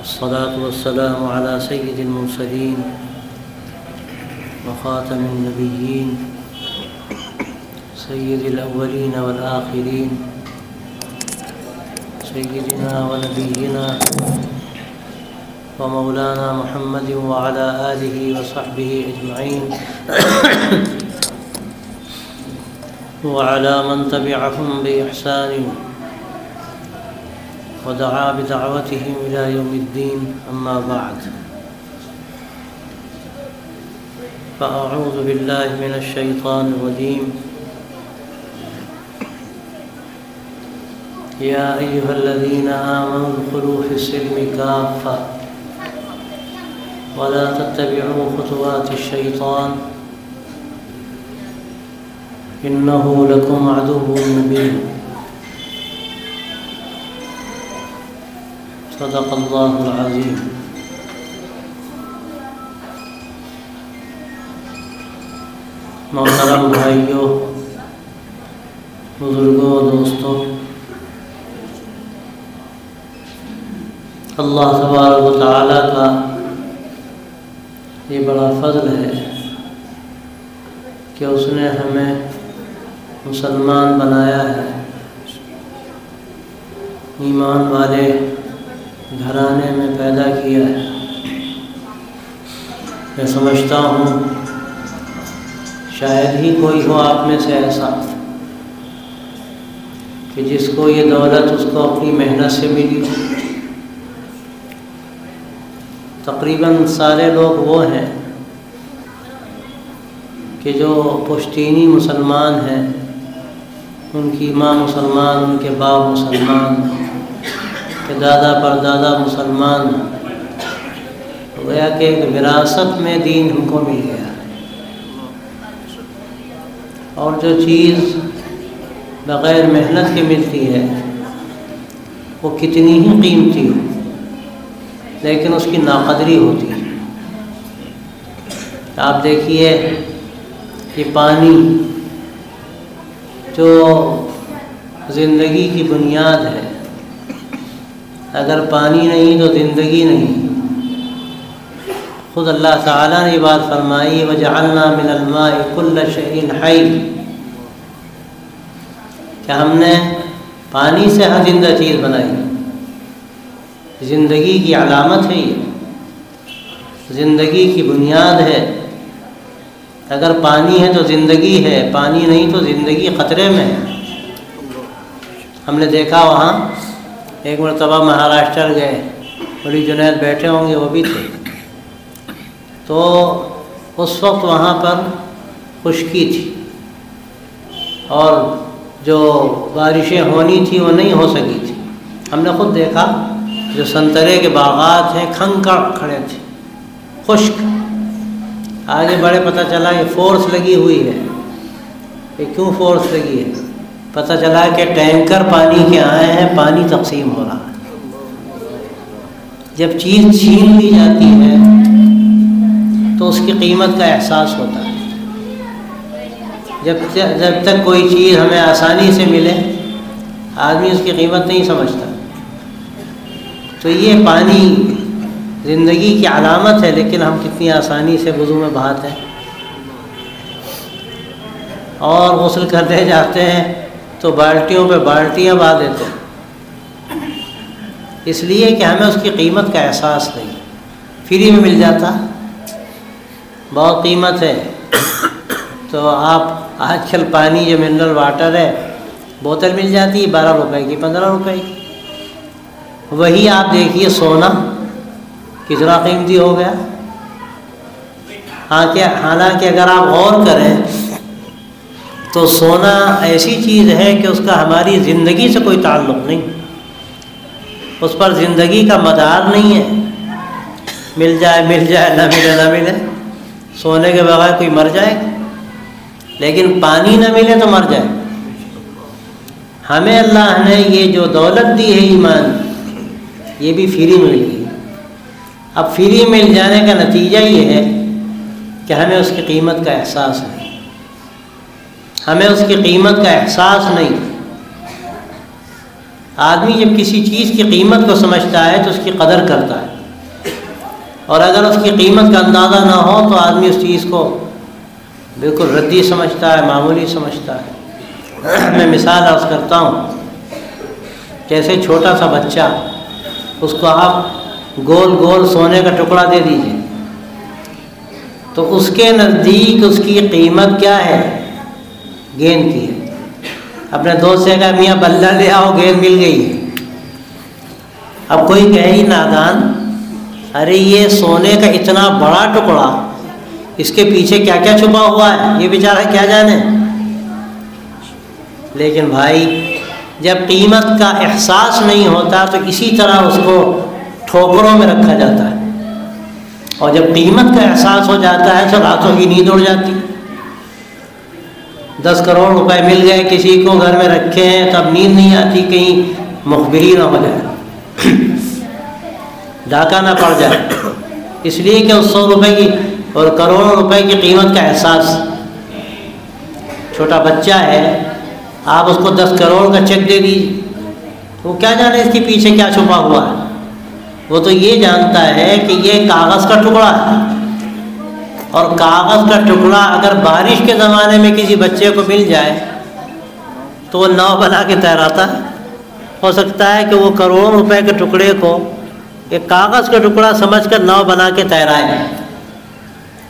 الصلاة والسلام على سيد المرسلين وخاتم النبيين سيد الأولين والآخرين سيدنا ونبينا ومولانا محمد وعلى آله وصحبه أجمعين وعلى من تبعهم بإحسان ودعا بدعوتهم إلى يوم الدين. أما بعد، فأعوذ بالله من الشيطان الرجيم. يا أيها الذين آمنوا ادخلوا في السلم كافة ولا تتبعوا خطوات الشيطان إنه لكم عدو مبين. صدق اللہ العظیم. محترم بھائیوں، بزرگوں، دوستوں، اللہ تبارک و تعالیٰ کا یہ بڑا فضل ہے کہ اس نے ہمیں مسلمان بنایا ہے، ایمان والے گھرانے میں پیدا کیا ہے. میں سمجھتا ہوں شاید ہی کوئی ہو آپ میں سے ایسا کہ جس کو یہ دولت اس کو اپنی محنت سے ملی. تقریباً سارے لوگ وہ ہیں کہ جو پشتینی مسلمان ہیں، ان کی ماں مسلمان، ان کے باپ مسلمان، کہ دادا پر دادا مسلمان، گویا کہ ایک وراثت میں دین ہم کو مل گیا. اور جو چیز بغیر محنت کے ملتی ہے وہ کتنی ہی قیمتی ہو لیکن اس کی ناقدری ہوتی ہے. آپ دیکھیے کہ پانی جو زندگی کی بنیاد ہے، اگر پانی نہیں تو زندگی نہیں. خود اللہ تعالیٰ نے یہ بات فرمائی، وَجَعَلْنَا مِنَ الْمَاءِ كُلَّ شَيْءٍ حَيٍّ، کہ ہم نے پانی سے ہر زندہ چیز بنائی. زندگی کی علامت ہے، یہ زندگی کی بنیاد ہے. اگر پانی ہے تو زندگی ہے، پانی نہیں تو زندگی خطرے میں ہے. ہم نے دیکھا وہاں ایک مرتبہ مہاراشٹر گئے، بڑی جنید بیٹھے ہوں گے، وہ بھی تھے. تو اس وقت وہاں پر خشکی تھی اور جو بارشیں ہونی تھی وہ نہیں ہو سکی تھی. ہم نے خود دیکھا جو سنترے کے باغات ہیں کھنکڑ کھڑے تھے، خشک. آگے بڑے پتہ چلا یہ فورس لگی ہوئی ہے. یہ کیوں فورس لگی ہے؟ پتہ چلا کہ ٹینکر پانی کے آئے ہیں، پانی تقسیم ہو رہا ہے. جب چیز چھین لی جاتی ہے تو اس کی قیمت کا احساس ہوتا ہے. جب تک کوئی چیز ہمیں آسانی سے ملے آدمی اس کی قیمت نہیں سمجھتا. تو یہ پانی زندگی کی علامت ہے، لیکن ہم کتنی آسانی سے وضو میں بہاتے ہیں اور غسل کرتے جاتے ہیں تو بالٹیوں پہ بالٹیاں بہا دیتے ہیں، اس لیے کہ ہمیں اس کی قیمت کا احساس نہیں. فری میں مل جاتا، بہت قیمت ہے. تو آپ آج کل پانی جو منرل واٹر ہے بوتل مل جاتی ہے 12 روپے کی، 15 روپے کی. وہی آپ دیکھیے سونا کتنا قیمتی ہو گیا. حالانکہ اگر آپ غور کریں تو سونا ایسی چیز ہے کہ اس کا ہماری زندگی سے کوئی تعلق نہیں، اس پر زندگی کا مدار نہیں ہے. مل جائے نہ ملے نہ ملے، سونے کے بغیر کوئی مر جائے، لیکن پانی نہ ملے تو مر جائے. ہمیں اللہ نے یہ جو دولت دی ہے ایمان، یہ بھی فری مل گئی. اب فری مل جانے کا نتیجہ یہ ہے کہ ہمیں اس کی قیمت کا احساس نہیں. ہمیں اس کی قیمت کا احساس نہیں. آدمی جب کسی چیز کی قیمت کو سمجھتا ہے تو اس کی قدر کرتا ہے. اور اگر اس کی قیمت کا اندازہ نہ ہو تو آدمی اس چیز کو بالکل ردی سمجھتا ہے، معمولی سمجھتا ہے۔ میں مثال عرض کرتا ہوں، جیسے چھوٹا سا بچہ، اس کو آپ گول گول سونے کا ٹکڑا دے دیجئے تو اس کے نزدیک اس کی قیمت کیا ہے؟ گیند کی ہے۔ اپنے دوست سے کہا میاں بلہ لے آؤ، گیند مل گئی ہے۔ اب کوئی کہے ہی نادان، ارے یہ سونے کا اتنا بڑا ٹکڑا، اس کے پیچھے کیا کیا چھپا ہوا ہے، یہ بیچارہ کیا جانے۔ لیکن بھائی جب قیمت کا احساس نہیں ہوتا تو اسی طرح اس کو ٹھوکروں میں رکھا جاتا ہے، اور جب قیمت کا احساس ہو جاتا ہے تو راتوں کی نیند اڑ جاتی۔ 10 کروڑ روپے مل گئے کسی کو، گھر میں رکھے ہیں، تو اب نیند نہیں آتی کہیں مخبری نہ ہو جائے، ڈاکہ نہ پڑ جائے، اس لیے کہ اس 100 روپے کی اور کروڑوں روپے کی قیمت کا احساس۔ چھوٹا بچہ ہے، آپ اس کو 10 کروڑ کا چیک دے دیجیے، وہ کیا جانے اس کے پیچھے کیا چھپا ہوا ہے۔ وہ تو یہ جانتا ہے کہ یہ کاغذ کا ٹکڑا ہے، اور کاغذ کا ٹکڑا اگر بارش کے زمانے میں کسی بچے کو مل جائے تو وہ ناؤ بنا کے تیراتا ہے۔ ہو سکتا ہے کہ وہ کروڑوں روپے کے ٹکڑے کو ایک کاغذ کا ٹکڑا سمجھ کر ناؤ بنا کے تیرائے،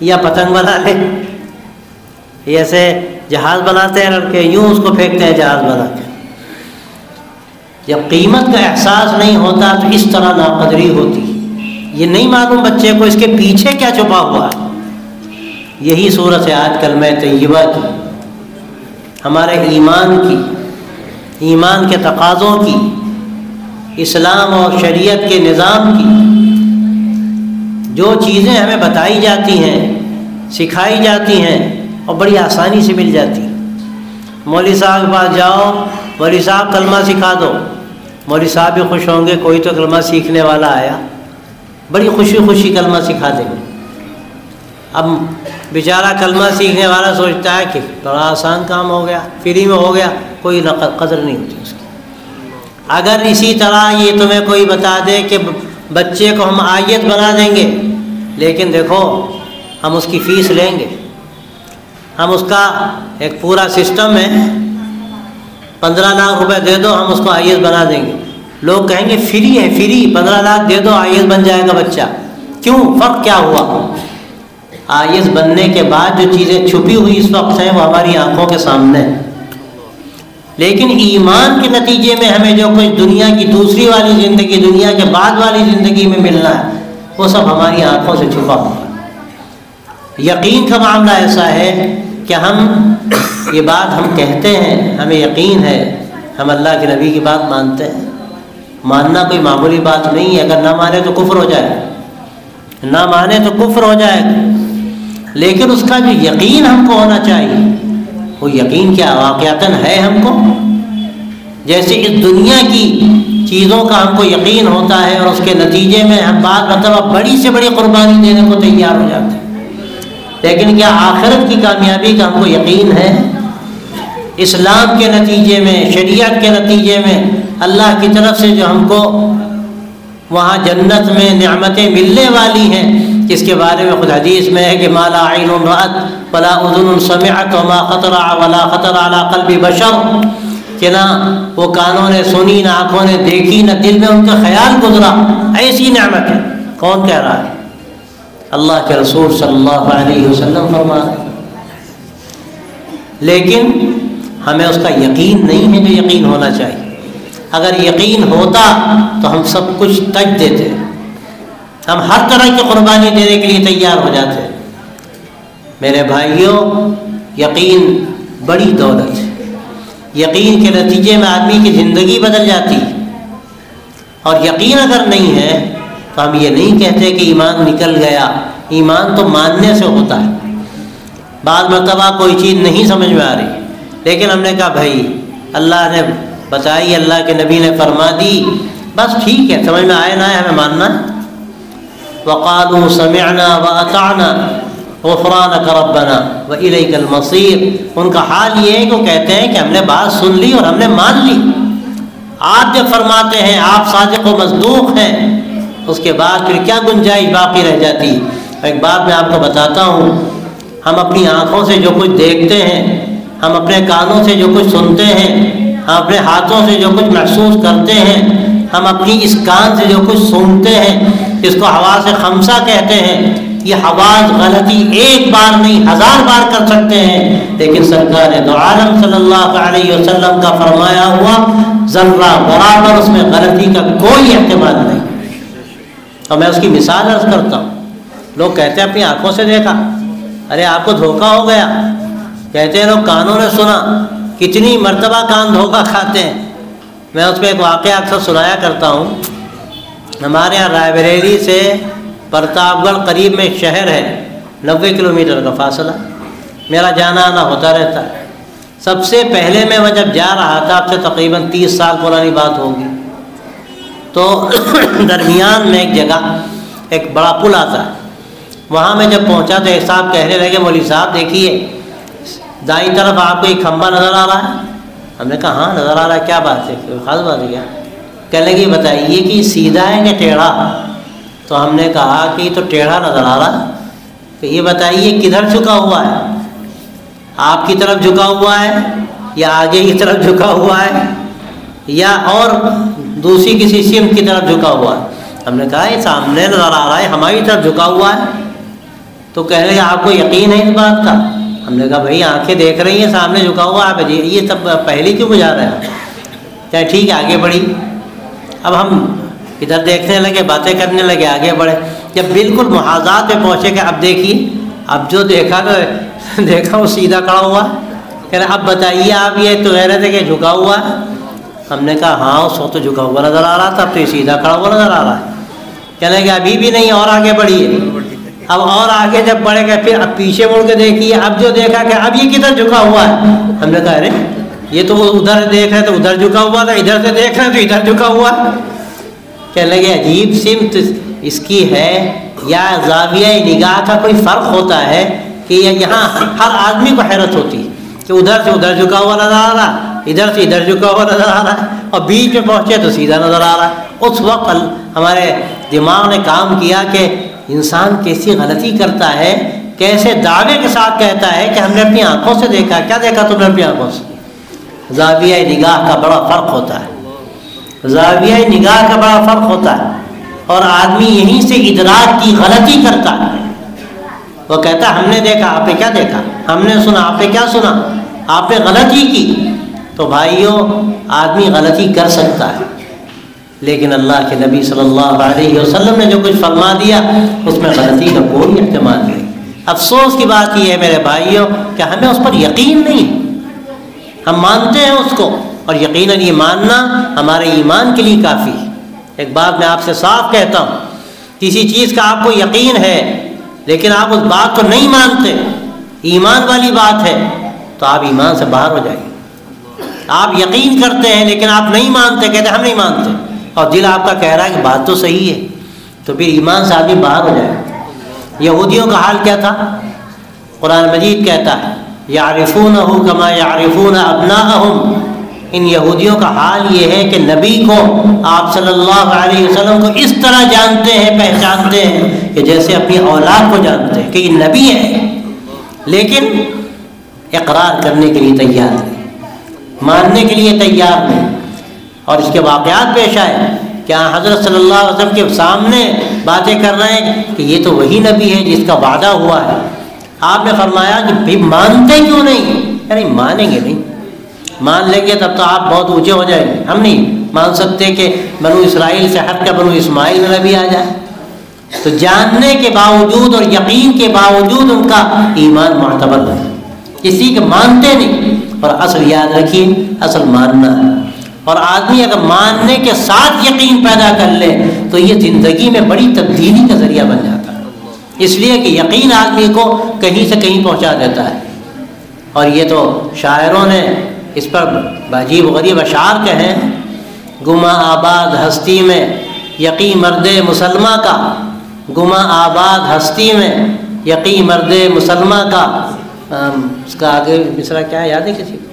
یا پتنگ بنا لے، ایسے جہاز بناتے ہیں لڑکے، یوں اس کو پھینکتے ہیں جہاز بنا کے۔ جب قیمت کا احساس نہیں ہوتا تو اس طرح ناقدری ہوتی، یہ نہیں معلوم بچے کو اس کے پیچھے کیا چھپا ہوا ہے۔ یہی صورت ہے آج کلمہ طیبہ کی، ہمارے ایمان کی، ایمان کے تقاضوں کی، اسلام اور شریعت کے نظام کی۔ جو چیزیں ہمیں بتائی جاتی ہیں، سکھائی جاتی ہیں، اور بڑی آسانی سے مل جاتی۔ مولوی صاحب کے پاس جاؤ، مولوی صاحب کلمہ سکھا دو، مولوی صاحب بھی خوش ہوں گے، کوئی تو کلمہ سیکھنے والا آیا، بڑی خوشی خوشی کلمہ سکھا دیں گے۔ اب بیچارہ کلمہ سیکھنے والا سوچتا ہے کہ بڑا آسان کام ہو گیا، فری میں ہو گیا، کوئی قدر نہیں ہوتی اس کی۔ اگر اسی طرح یہ تمہیں کوئی بتا دے کہ بچے کو ہم آیت بنا دیں گے، لیکن دیکھو ہم اس کی فیس لیں گے، ہم اس کا ایک پورا سسٹم ہے، 15 لاکھ روپے دے دو ہم اس کو آئیس بنا دیں گے، لوگ کہیں گے فری ہے، فری 15 لاکھ دے دو آئیس بن جائے گا بچہ۔ کیوں؟ فرق کیا ہوا؟ آئیس بننے کے بعد جو چیزیں چھپی ہوئی اس وقت ہیں وہ ہماری آنکھوں کے سامنے ہیں، لیکن ایمان کے نتیجے میں ہمیں جو کچھ دنیا کی دوسری والی زندگی، دنیا کے بعد والی زندگی میں ملنا ہے، وہ سب ہماری آنکھوں سے چھپا ہوا ہے۔ یقین کا معاملہ ایسا ہے کہ ہم یہ بات ہم کہتے ہیں، ہمیں یقین ہے، ہم اللہ کے نبی کی بات مانتے ہیں، ماننا کوئی معمولی بات نہیں ہے، اگر نہ مانے تو کفر ہو جائے، نہ مانے تو کفر ہو جائے، لیکن اس کا جو یقین ہم کو ہونا چاہیے، وہ یقین کیا واقعتاً ہے ہم کو، جیسے اس دنیا کی چیزوں کا ہم کو یقین ہوتا ہے اور اس کے نتیجے میں ہم بعض مرتبہ بڑی سے بڑی قربانی دینے کو تیار ہو جاتے ہیں، لیکن کیا آخرت کی کامیابی کا ہم کو یقین ہے؟ اسلام کے نتیجے میں، شریعت کے نتیجے میں اللہ کی طرف سے جو ہم کو وہاں جنت میں نعمتیں ملنے والی ہیں، جس کے بارے میں خود حدیث میں ہے کہ ما لا عین رأت ولا اذن سمعت وما خطر ولا خطر علی قلب بشر، کہ نہ وہ کانوں نے سنی، نہ آنکھوں نے دیکھی، نہ دل میں ان کا خیال گزرا، ایسی نعمت ہے۔ کون کہہ رہا ہے؟ اللہ کے رسول صلی اللہ علیہ وسلم فرما رہے ہیں۔ لیکن ہمیں اس کا یقین نہیں ہے جو یقین ہونا چاہیے۔ اگر یقین ہوتا تو ہم سب کچھ تج دیتے، ہم ہر طرح کی قربانی دینے کے لیے تیار ہو جاتے۔ میرے بھائیوں، یقین بڑی دولت ہے، یقین کے نتیجے میں آدمی کی زندگی بدل جاتی، اور یقین اگر نہیں ہے تو ہم یہ نہیں کہتے کہ ایمان نکل گیا، ایمان تو ماننے سے ہوتا ہے۔ بعض مرتبہ کوئی چیز نہیں سمجھ میں آ رہی، لیکن ہم نے کہا بھائی اللہ نے بتائی، اللہ کے نبی نے فرما دی، بس ٹھیک ہے، سمجھ میں آئے نہ آئے ہمیں ماننا ہے۔ وقالوا سمعنا واطعنا غفرانک ربنا والیک المصیر، ان کا حال یہ ہے کہ وہ کہتے ہیں کہ ہم نے بات سن لی اور ہم نے مان لی۔ آپ جب فرماتے ہیں آپ صادق و مصدوق ہیں، اس کے بعد پھر کیا گنجائش باقی رہ جاتی؟ ایک بات میں آپ کو بتاتا ہوں، ہم اپنی آنکھوں سے جو کچھ دیکھتے ہیں، ہم اپنے کانوں سے جو کچھ سنتے ہیں، ہم اپنے ہاتھوں سے جو کچھ محسوس کرتے ہیں، ہم اپنی اس کان سے جو کچھ سنتے ہیں، اس کو حواس خمسہ کہتے ہیں۔ یہ حواس غلطی ایک بار نہیں 1000 بار کر سکتے ہیں، لیکن سرکار دو عالم صلی اللہ علیہ وسلم کا فرمایا ہوا ذرہ برابر اس میں غلطی کا کوئی احتمال نہیں۔ اور میں اس کی مثال عرض کرتا ہوں، لوگ کہتے ہیں اپنی آنکھوں سے دیکھا، ارے آپ کو دھوکہ ہو گیا۔ کہتے ہیں لوگ کانوں نے سنا، کتنی مرتبہ کان دھوکہ کھاتے ہیں۔ میں اس پہ ایک واقعہ اکثر سنایا کرتا ہوں۔ ہمارے یہاں رائے بریلی سے پرتاپ گڑھ قریب میں ایک شہر ہے، 90 کلومیٹر کا فاصلہ، میرا جانا آنا ہوتا رہتا ہے۔ سب سے پہلے میں جب جا رہا تھا، اب سے تقریباً 30 سال پرانی بات ہوگی، تو درمیان میں ایک جگہ ایک بڑا پل آتا ہے، وہاں میں جب پہنچا تو ایک صاحب کہنے لگے مولوی صاحب دیکھیے دائیں طرف آپ کو ایک کھمبا نظر آ رہا ہے؟ ہم نے کہا ہاں نظر آ رہا ہے، کیا بات ہے، کوئی خاص بات ہے کیا؟ کہنے لگے بتائیے کہ سیدھا ہے کہ ٹیڑھا؟ تو ہم نے کہا کہ یہ تو ٹیڑھا نظر آ رہا ہے، تو یہ بتائیے کدھر جھکا ہوا ہے؟ آپ کی طرف جھکا ہوا ہے یا آگے کی طرف جھکا ہوا ہے یا اور دوسری کسی سمت کی طرف جھکا ہوا ہے؟ ہم نے کہا یہ سامنے نظر آ رہا ہے، ہماری طرف جھکا ہوا ہے۔ تو کہنے لگے آپ کو یقین ہے اس بات کا؟ ہم نے کہا بھائی آنکھیں دیکھ رہی ہیں سامنے جھکا ہوا ہے، یہ سب پہلے کیوں بجا رہے ہیں؟ چاہے ٹھیک ہے آگے بڑھی۔ اب ہم ادھر دیکھنے لگے، باتیں کرنے لگے، آگے بڑھے۔ جب بالکل محاذات پہ پہنچے کہ اب دیکھیے، اب جو دیکھا تو دیکھا وہ سیدھا کھڑا ہوا۔ کہہ رہے اب بتائیے آپ یہ تو کہہ رہے تھے کہ جھکا ہوا ہے۔ ہم نے کہا ہاں اس وقت تو جھکا ہوا نظر آ رہا تھا، اب تو یہ سیدھا کھڑا ہوا نظر آ رہا ہے۔ کہنے لگے ابھی بھی نہیں، اور آگے بڑھیے۔ اب اور آگے جب بڑھے گئے پھر اب پیچھے مڑ کے دیکھیے، اب جو دیکھا کہ اب یہ کدھر جھکا ہوا ہے۔ ہم نے کہا ارے یہ تو ادھر دیکھ رہے تو ادھر جھکا ہوا تھا، ادھر سے دیکھ رہے تو ادھر جھکا ہوا ہے۔ کہنے لگے عجیب سمت اس کی ہے یا زاویہ نگاہ کا کوئی فرق ہوتا ہے کہ یہاں ہر آدمی کو حیرت ہوتی ہے کہ ادھر سے ادھر جھکا ہوا نظر آ رہا ہے، ادھر سے ادھر جھکا ہوا نظر آ رہا ہے، اور بیچ میں پہنچے تو سیدھا نظر آ رہا ہے۔ اس وقت ہمارے دماغ نے کام کیا کہ انسان کیسی غلطی کرتا ہے، کیسے دعوے کے ساتھ کہتا ہے کہ ہم نے اپنی آنکھوں سے دیکھا۔ کیا دیکھا تم نے اپنی آنکھوں سے؟ زاویہ نگاہ کا بڑا فرق ہوتا ہے، زاویہ نگاہ کا بڑا فرق ہوتا ہے، اور آدمی یہیں سے ادراک کی غلطی کرتا ہے۔ وہ کہتا ہے ہم نے دیکھا، آپ نے کیا دیکھا؟ ہم نے سنا، آپ نے کیا سنا؟ آپ نے غلطی کی۔ تو بھائیوں آدمی غلطی کر سکتا ہے، لیکن اللہ کے نبی صلی اللہ علیہ وسلم نے جو کچھ فرما دیا اس میں غلطی کا کوئی احتمال نہیں۔ افسوس کی بات یہ ہے میرے بھائیوں کہ ہمیں اس پر یقین نہیں، ہم مانتے ہیں اس کو، اور یقیناً یہ ماننا ہمارے ایمان کے لیے کافی ہے۔ ایک بات میں آپ سے صاف کہتا ہوں، کسی چیز کا آپ کو یقین ہے لیکن آپ اس بات کو نہیں مانتے، ایمان والی بات ہے، تو آپ ایمان سے باہر ہو جائیں۔ آپ یقین کرتے ہیں لیکن آپ نہیں مانتے، کہتے ہم نہیں مانتے، اور دل آپ کا کہہ رہا ہے کہ بات تو صحیح ہے، تو پھر ایمان سے آدمی باہر ہو جائے۔ یہودیوں کا حال کیا تھا؟ قرآن مجید کہتا ہے یعرفونہ کما یعرفون ابناءہم، ان یہودیوں کا حال یہ ہے کہ نبی کو، آپ صلی اللہ علیہ وسلم کو اس طرح جانتے ہیں، پہچانتے ہیں کہ جیسے اپنی اولاد کو جانتے ہیں کہ یہ نبی ہے، لیکن اقرار کرنے کے لیے تیار نہیں، ماننے کے لیے تیار نہیں۔ اور اس کے واقعات پیش آئے کہ حضرت صلی اللہ علیہ وسلم کے سامنے باتیں کر رہے ہیں کہ یہ تو وہی نبی ہے جس کا وعدہ ہوا ہے۔ آپ نے فرمایا کہ بھی مانتے کیوں نہیں؟ یعنی مانیں گے نہیں، مان لیں گے تب تو آپ بہت اونچے ہو جائیں گے۔ ہم نہیں مان سکتے کہ بنو اسرائیل سے ہٹ کر بنو اسماعیل میں نبی آ جائے۔ تو جاننے کے باوجود اور یقین کے باوجود ان کا ایمان معتبر نہیں، کسی کے مانتے نہیں۔ اور اصل یاد رکھیے، اصل ماننا ہے، اور آدمی اگر ماننے کے ساتھ یقین پیدا کر لے تو یہ زندگی میں بڑی تبدیلی کا ذریعہ بن جاتا ہے، اس لیے کہ یقین آدمی کو کہیں سے کہیں پہنچا دیتا ہے۔ اور یہ تو شاعروں نے اس پر عجیب و غریب اشعار کہیں، گما آباد ہستی میں یقی مرد مسلمہ کا، گما آباد ہستی میں یقی مرد مسلمہ کا، اس کا آگے مصرع کیا ہے یاد ہے کسی کو؟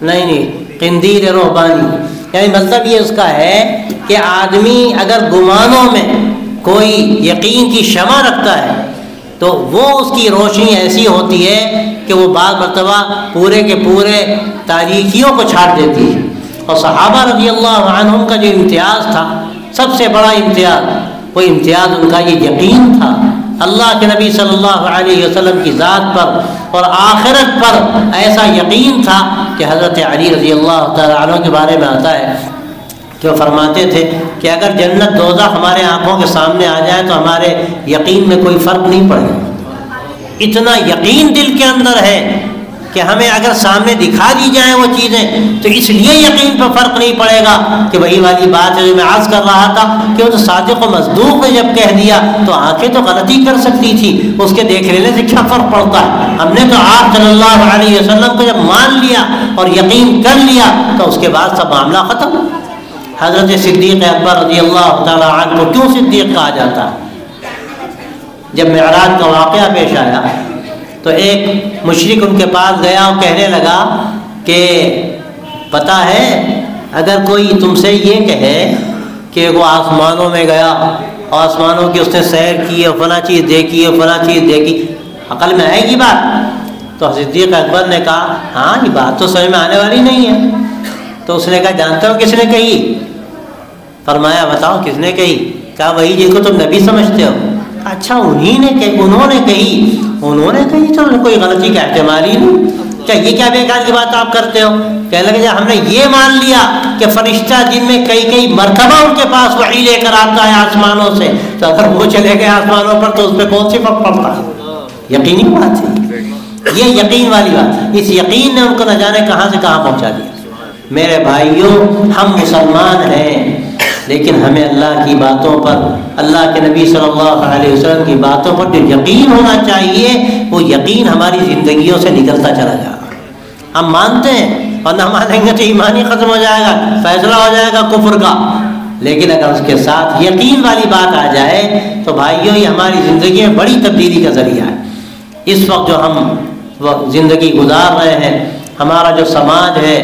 نہیں قندیل روحانی، یعنی مطلب یہ اس کا ہے کہ آدمی اگر گمانوں میں کوئی یقین کی شمع رکھتا ہے تو وہ اس کی روشنی ایسی ہوتی ہے کہ وہ بعض مرتبہ پورے کے پورے تاریکیوں کو چھاٹ دیتی ہے۔ اور صحابہ رضی اللہ عنہم کا جو امتیاز تھا، سب سے بڑا امتیاز، وہ امتیاز ان کا یہ یقین تھا اللہ کے نبی صلی اللہ علیہ وسلم کی ذات پر اور آخرت پر۔ ایسا یقین تھا کہ حضرت علی رضی اللہ تعالیٰ عنہ کے بارے میں آتا ہے کہ وہ فرماتے تھے کہ اگر جنت دوزخ ہمارے آنکھوں کے سامنے آ جائے تو ہمارے یقین میں کوئی فرق نہیں پڑے گا۔ اتنا یقین دل کے اندر ہے کہ ہمیں اگر سامنے دکھا دی جائیں وہ چیزیں تو اس لیے یقین پہ فرق نہیں پڑے گا کہ وہی والی بات ہے جو میں عرض کر رہا تھا کہ وہ تو صادق و مصدوق نے جب کہہ دیا تو آنکھیں تو غلطی کر سکتی تھی، اس کے دیکھ لینے سے کیا فرق پڑتا ہے؟ ہم نے تو آپ صلی اللہ علیہ وسلم کو جب مان لیا اور یقین کر لیا تو اس کے بعد سب معاملہ ختم۔ حضرت صدیق اکبر رضی اللہ تعالیٰ عنہ کو کیوں صدیق کہا جاتا ہے؟ جب معراج کا واقعہ پیش آیا تو ایک مشرک ان کے پاس گیا اور کہنے لگا کہ پتہ ہے اگر کوئی تم سے یہ کہے کہ وہ آسمانوں میں گیا اور آسمانوں کی اس نے سیر کی اور فلاں چیز دیکھی اور فلاں چیز دیکھی، عقل میں آئے گی بات؟ تو صدیق اکبر نے کہا ہاں یہ بات تو سمجھ میں آنے والی نہیں ہے۔ تو اس نے کہا جانتے ہو کس نے کہی؟ فرمایا بتاؤ کس نے کہی؟ کہا وہی جس کو تم نبی سمجھتے ہو۔ اچھا انہوں نے کہی تو کوئی غلطی کا احتمال ہی نہیں، کیا یہ کیا بیکار کی بات آپ کرتے ہو؟ کہنے لگے ہم نے یہ مان لیا کہ فرشتہ جن میں کئی مرتبہ ان کے پاس وحی لے کر آتا ہے آسمانوں سے، تو اگر وہ چلے گئے آسمانوں پر تو اس پہ کون سی فرق پڑتا ہے؟ یقینی بات ہے، یہ یقین والی بات۔ اس یقین نے ان کو نہ جانے کہاں سے کہاں پہنچا دیا۔ میرے بھائیوں، ہم مسلمان ہیں لیکن ہمیں اللہ کی باتوں پر، اللہ کے نبی صلی اللہ علیہ وسلم کی باتوں پر جو یقین ہونا چاہیے وہ یقین ہماری زندگیوں سے نکلتا چلا جائے گا۔ ہم مانتے ہیں اور نہ مانیں گے تو ایمان ہی ختم ہو جائے گا، فیصلہ ہو جائے گا کفر کا۔ لیکن اگر اس کے ساتھ یقین والی بات آ جائے تو بھائیوں یہ ہماری زندگی میں بڑی تبدیلی کا ذریعہ ہے۔ اس وقت جو ہم زندگی گزار رہے ہیں، ہمارا جو سماج ہے،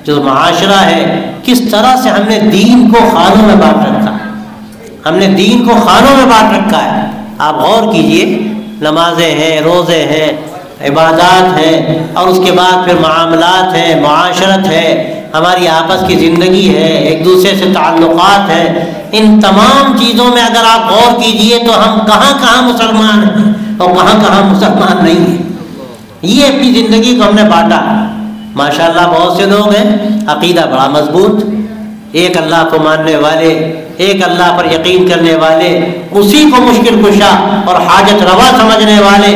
جو معاشرہ ہے، کس طرح سے ہم نے دین کو خانوں میں بانٹ رکھا ہے۔ ہم نے دین کو خانوں میں بانٹ رکھا ہے۔ آپ غور کیجئے، نمازیں ہیں، روزے ہیں، عبادات ہیں، اور اس کے بعد پھر معاملات ہیں، معاشرت ہے، ہماری آپس کی زندگی ہے، ایک دوسرے سے تعلقات ہیں۔ ان تمام چیزوں میں اگر آپ غور کیجئے تو ہم کہاں کہاں مسلمان ہیں اور کہاں کہاں مسلمان نہیں ہیں۔ یہ اپنی زندگی کو ہم نے بانٹا۔ ماشاءاللہ بہت سے لوگ ہیں عقیدہ بڑا مضبوط، ایک اللہ کو ماننے والے، ایک اللہ پر یقین کرنے والے، اسی کو مشکل کشا اور حاجت روا سمجھنے والے،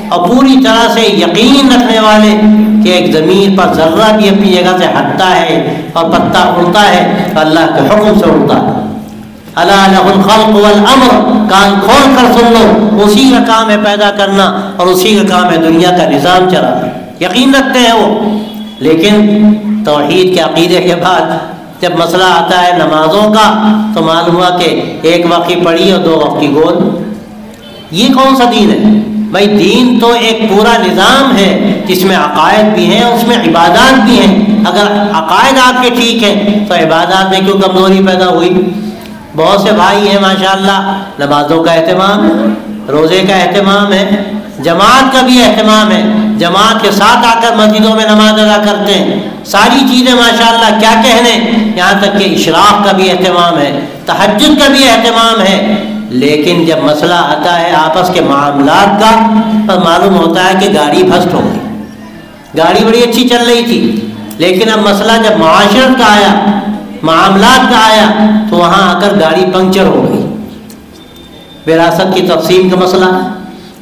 اور پوری طرح سے یقین رکھنے والے کہ ایک زمین پر ذرہ بھی اپنی جگہ سے ہٹتا ہے اور پتا اڑتا ہے تو اللہ کے حکم سے اڑتا ہے۔ الا لہ الخلق والامر، کان کھول کر سن لو، اسی کا کام ہے پیدا کرنا اور اسی کا کام ہے دنیا کا نظام چلانا۔ یقین رکھتے ہیں وہ، لیکن توحید کے عقیدے کے بعد جب مسئلہ آتا ہے نمازوں کا تو معلوم ہوا کہ ایک وقت کی پڑھی اور 2 وقت کی گول۔ یہ کون سا دین ہے بھائی؟ دین تو ایک پورا نظام ہے جس میں عقائد بھی ہیں، اس میں عبادات بھی ہیں۔ اگر عقائد آپ کے ٹھیک ہیں تو عبادات میں کیوں کمزوری پیدا ہوئی؟ بہت سے بھائی ہیں ماشاءاللہ، نمازوں کا اہتمام ہے، روزے کا اہتمام ہے، جماعت کا بھی اہتمام ہے، جماعت کے ساتھ آ کر مسجدوں میں نماز ادا کرتے ہیں، ساری چیزیں ماشاءاللہ کیا کہنے، یہاں تک کہ اشراق کا بھی اہتمام ہے، تہجد کا بھی اہتمام ہے۔ لیکن جب مسئلہ آتا ہے آپس کے معاملات کا تو معلوم ہوتا ہے کہ گاڑی بھسٹ ہو گئی۔ گاڑی بڑی اچھی چل رہی تھی لیکن اب مسئلہ جب معاشرت کا آیا، معاملات کا آیا تو وہاں آ کر گاڑی پنکچر ہو گئی۔ وراثت کی تقسیم کا مسئلہ ہے،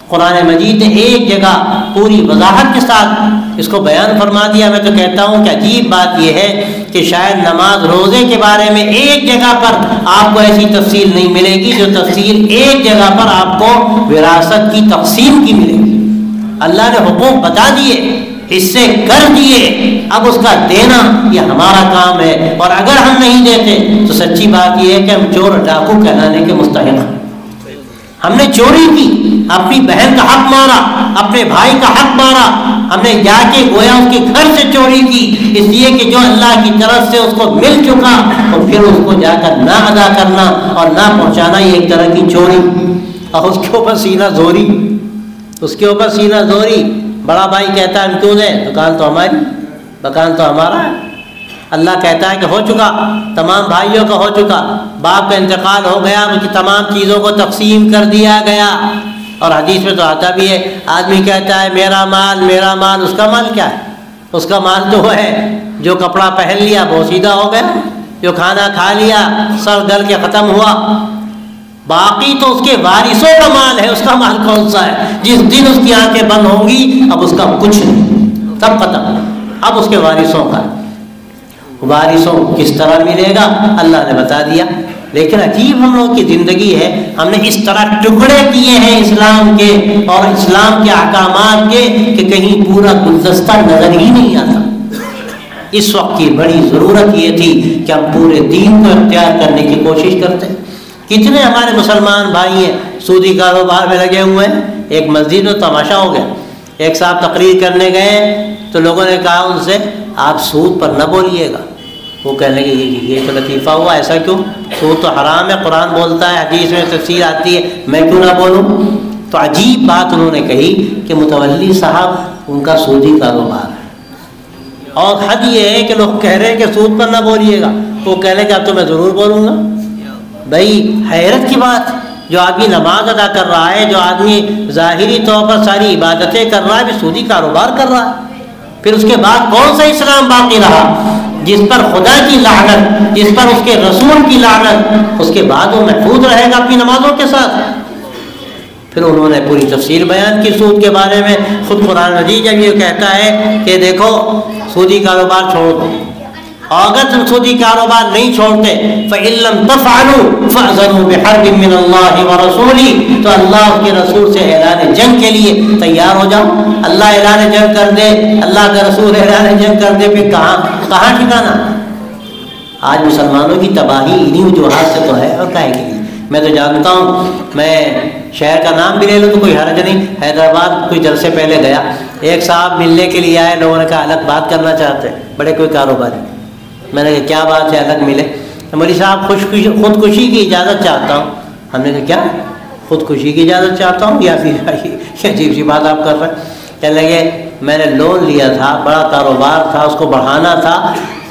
قرآن مجید نے ایک جگہ پوری وضاحت کے ساتھ اس کو بیان فرما دیا۔ میں تو کہتا ہوں کہ عجیب بات یہ ہے کہ شاید نماز روزے کے بارے میں ایک جگہ پر آپ کو ایسی تفصیل نہیں ملے گی جو تفصیل ایک جگہ پر آپ کو وراثت کی تقسیم کی ملے گی۔ اللہ نے حقوق بتا دیے، حصے کر دیے، اب اس کا دینا یہ ہمارا کام ہے، اور اگر ہم نہیں دیتے تو سچی بات یہ ہے کہ ہم چور ڈاکو کہلانے کے مستحق ہیں۔ ہم نے چوری کی، اپنی بہن کا حق مارا، اپنے بھائی کا حق مارا، ہم نے جا کے گویا اس کے گھر سے چوری کی، اس لیے کہ جو اللہ کی طرف سے اس کو مل چکا اور پھر اس کو جا کر نہ ادا کرنا اور نہ پہنچانا، یہ ایک طرح کی چوری۔ اور اس کے اوپر سینہ زوری، اس کے اوپر سینہ زوری۔ بڑا بھائی کہتا ہے ہم کیوں دیں، دکان تو ہماری، مکان تو ہمارا ہے۔ اللہ کہتا ہے کہ ہو چکا، تمام بھائیوں کا ہو چکا، باپ کا انتقال ہو گیا، ان کی تمام چیزوں کو تقسیم کر دیا گیا۔ اور حدیث میں تو آتا بھی ہے، آدمی کہتا ہے میرا مال میرا مال، اس کا مال کیا ہے؟ اس کا مال تو وہ ہے جو کپڑا پہن لیا وہ سیدھا ہو گیا، جو کھانا کھا لیا سر گل کے ختم ہوا، باقی تو اس کے وارثوں کا مال ہے۔ اس کا مال کون سا ہے؟ جس دن اس کی آنکھیں بند ہوں گی اب اس کا کچھ نہیں، سب ختم، اب اس کے وارثوں کا۔ وارثوں کس طرح ملے گا اللہ نے بتا دیا، لیکن عجیب ہم لوگ کی زندگی ہے، ہم نے اس طرح ٹکڑے کیے ہیں اسلام کے اور اسلام کے احکامات کے کہ کہیں پورا گلدستہ نظر ہی نہیں آتا۔ اس وقت کی بڑی ضرورت یہ تھی کہ ہم پورے دین کو اختیار کرنے کی کوشش کرتے۔ کتنے ہمارے مسلمان بھائی ہیں سودی کاروبار میں لگے ہوئے ہیں۔ ایک مسجد میں تماشا ہو گیا، ایک صاحب تقریر کرنے گئے تو لوگوں نے کہا ان سے آپ سود پر نہ بولیے گا۔ وہ کہنے لگے یہ تو لطیفہ ہوا، ایسا کیوں؟ سود تو حرام ہے، قرآن بولتا ہے، حدیث میں تفسیر آتی ہے، میں کیوں نہ بولوں؟ تو عجیب بات انہوں نے کہی کہ متولی صاحب ان کا سودی کاروبار ہے، اور حد یہ ہے کہ لوگ کہہ رہے ہیں کہ سود پر نہ بولیے گا، وہ کہنے کہ اب تو میں ضرور بولوں گا۔ بھائی حیرت کی بات، جو آدمی نماز ادا کر رہا ہے، جو آدمی ظاہری طور پر ساری عبادتیں کر رہا ہے، بھی سودی کاروبار کر رہا ہے۔ پھر اس کے بعد کون سا اسلام باقی رہا جس پر خدا کی لعنت، جس پر اس کے رسول کی لعنت، اس کے بعد وہ محفوظ رہے گا اپنی نمازوں کے ساتھ؟ پھر انہوں نے پوری تفصیل بیان کی سود کے بارے میں۔ خود قرآن مجید جب یہ کہتا ہے کہ دیکھو سودی کاروبار چھوڑ دو، اگر تم سودی کاروبار نہیں چھوڑتے فَإِن لَّمْ تَفْعَلُوا فَأْذَنُوا بِحَرْبٍ مِّنَ اللَّهِ وَرَسُولِهِ، تو اللہ کے رسول سے اعلان جنگ کے لیے تیار ہو جاؤ۔ اللہ اعلان جنگ کر دے، اللہ کا رسول اعلان جنگ کر دے، پھر کہاں ٹھکانا؟ آج مسلمانوں کی تباہی انہی وجوہات سے تو ہے، اور کہے کے لیے۔ میں تو جانتا ہوں، میں شہر کا نام بھی لے لوں تو کوئی حرج نہیں، حیدرآباد کچھ دیر سے پہلے گیا، ایک صاحب ملنے کے لیے آئے، لوگوں نے کہا الگ بات کرنا چاہتے ہیں، بڑے کوئی کاروباری۔ میں نے کہا کیا بات ہے الگ ملے؟ مولوی صاحب خودکشی کی اجازت چاہتا ہوں۔ ہم نے کہا کیا خودکشی کی اجازت چاہتا ہوں، یا پھر عجیب سی بات آپ کر رہے ہیں؟ کہنے لگے میں نے لون لیا تھا، بڑا کاروبار تھا، اس کو بڑھانا تھا،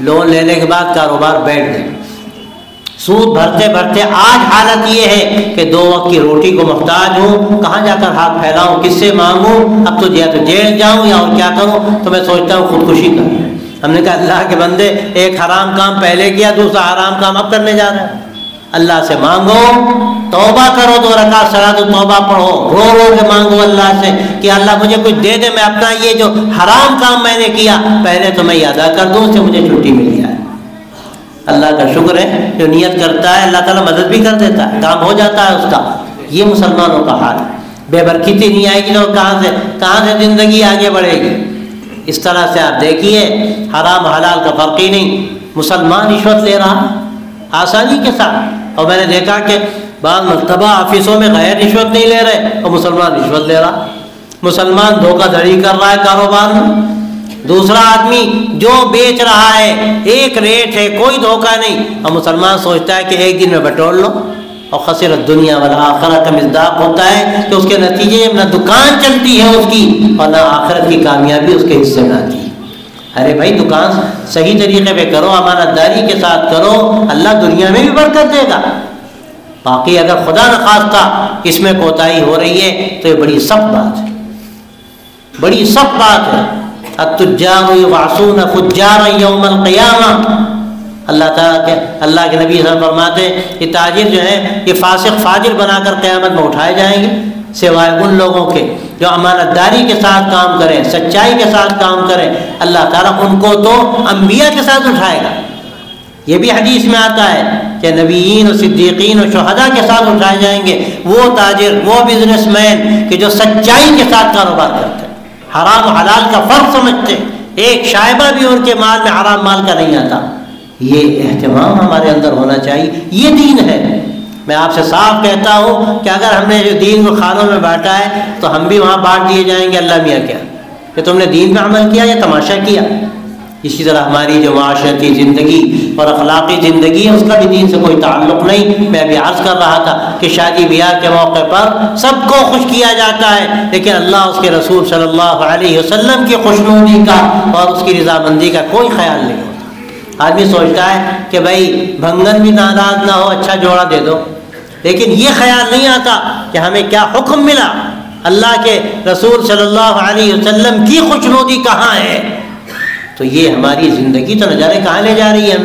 لون لینے کے بعد کاروبار بیٹھ گیا، سود بھرتے بھرتے آج حالت یہ ہے کہ 2 وقت کی روٹی کو محتاج ہوں، کہاں جا کر ہاتھ پھیلاؤں، کس سے مانگوں؟ اب تو یا تو جیل جاؤں یا اور کیا کروں، تو میں سوچتا ہوں خودکشی کروں۔ ہم نے کہا اللہ کے بندے، ایک حرام کام پہلے کیا، دوسرا حرام کام اب کرنے جا رہے ہیں۔ اللہ سے مانگو، توبہ کرو، 2 رکعت صلاۃ التوبہ پڑھو، رو رو کے مانگو اللہ سے کہ اللہ مجھے کچھ دے دے، میں اپنا یہ جو حرام کام میں نے کیا پہلے تو میں یہ ادا کر دوں، اس سے مجھے چھٹی مل جائے۔ اللہ کا شکر ہے، جو نیت کرتا ہے اللہ تعالیٰ مدد بھی کر دیتا ہے، کام ہو جاتا ہے اس کا۔ یہ مسلمانوں کا حال ہے، بے برکتی نہیں آئے گی تو کہاں سے زندگی آگے بڑھے گی؟ اس طرح سے آپ دیکھیے حرام حلال کا فرق ہی نہیں۔ مسلمان رشوت لے رہا آسانی کے ساتھ، اور میں نے دیکھا کہ بعض مرتبہ آفسوں میں غیر رشوت نہیں لے رہے اور مسلمان رشوت لے رہا۔ مسلمان دھوکہ دھڑی کر رہا ہے کاروبار میں، دوسرا آدمی جو بیچ رہا ہے ایک ریٹ ہے، کوئی دھوکہ نہیں، اور مسلمان سوچتا ہے کہ ایک دن میں بٹور لو، اور خسرت دنیا والآخرہ کا مصداق ہوتا ہے کہ اس کے نتیجے میں نہ دکان چلتی ہے اس کی اور نہ آخرت کی کامیابی اس کے حصے میں آتی ہے۔ ارے بھائی دکان صحیح طریقے پہ کرو، امانت داری کے ساتھ کرو، اللہ دنیا میں بھی برکت دے گا۔ باقی اگر خدا نخواستہ اس میں کوتاہی ہو رہی ہے تو یہ بڑی سخت بات ہے، بڑی سخت بات ہے۔ التجار یبعثون فجارا یوم القیامہ، اللہ تعالیٰ کے اللہ کے نبی صلی اللہ علیہ وسلم فرماتے ہیں یہ تاجر جو ہیں یہ فاسق فاجر بنا کر قیامت میں اٹھائے جائیں گے، سوائے ان لوگوں کے جو امانت داری کے ساتھ کام کریں، سچائی کے ساتھ کام کریں، اللہ تعالیٰ ان کو تو انبیاء کے ساتھ اٹھائے گا۔ یہ بھی حدیث میں آتا ہے کہ نبیین اور صدیقین اور شہداء کے ساتھ اٹھائے جائیں گے وہ تاجر، وہ بزنس مین کہ جو سچائی کے ساتھ کاروبار کرتے ہیں، حرام حلال کا فرق سمجھتے ہیں، ایک شائبہ بھی ان کے مال میں حرام مال کا نہیں آتا۔ یہ اہتمام ہمارے اندر ہونا چاہیے، یہ دین ہے۔ میں آپ سے صاف کہتا ہوں کہ اگر ہم نے جو دین کو خانوں میں بانٹا ہے تو ہم بھی وہاں بانٹ دیے جائیں گے، اللہ میاں کیا کہ تم نے دین پہ عمل کیا یا تماشا کیا؟ اسی طرح ہماری جو معاشرتی زندگی اور اخلاقی زندگی ہے اس کا بھی دین سے کوئی تعلق نہیں۔ میں ابھی عرض کر رہا تھا کہ شادی بیاہ کے موقع پر سب کو خوش کیا جاتا ہے، لیکن اللہ اس کے رسول صلی اللہ علیہ وسلم کی خوشنودی کا اور اس کی رضامندی کا کوئی خیال نہیں ہوتا۔ آدمی سوچتا ہے کہ بھائی بھنگن بھی ناراض نہ ہو، اچھا جوڑا دے دو، لیکن یہ خیال نہیں آتا کہ ہمیں کیا حکم ملا، اللہ کے رسول صلی اللہ علیہ وسلم کی خوشنودی کہاں ہے۔ تو یہ ہماری زندگی تو نہ جانے کہاں لے جا رہی ہے۔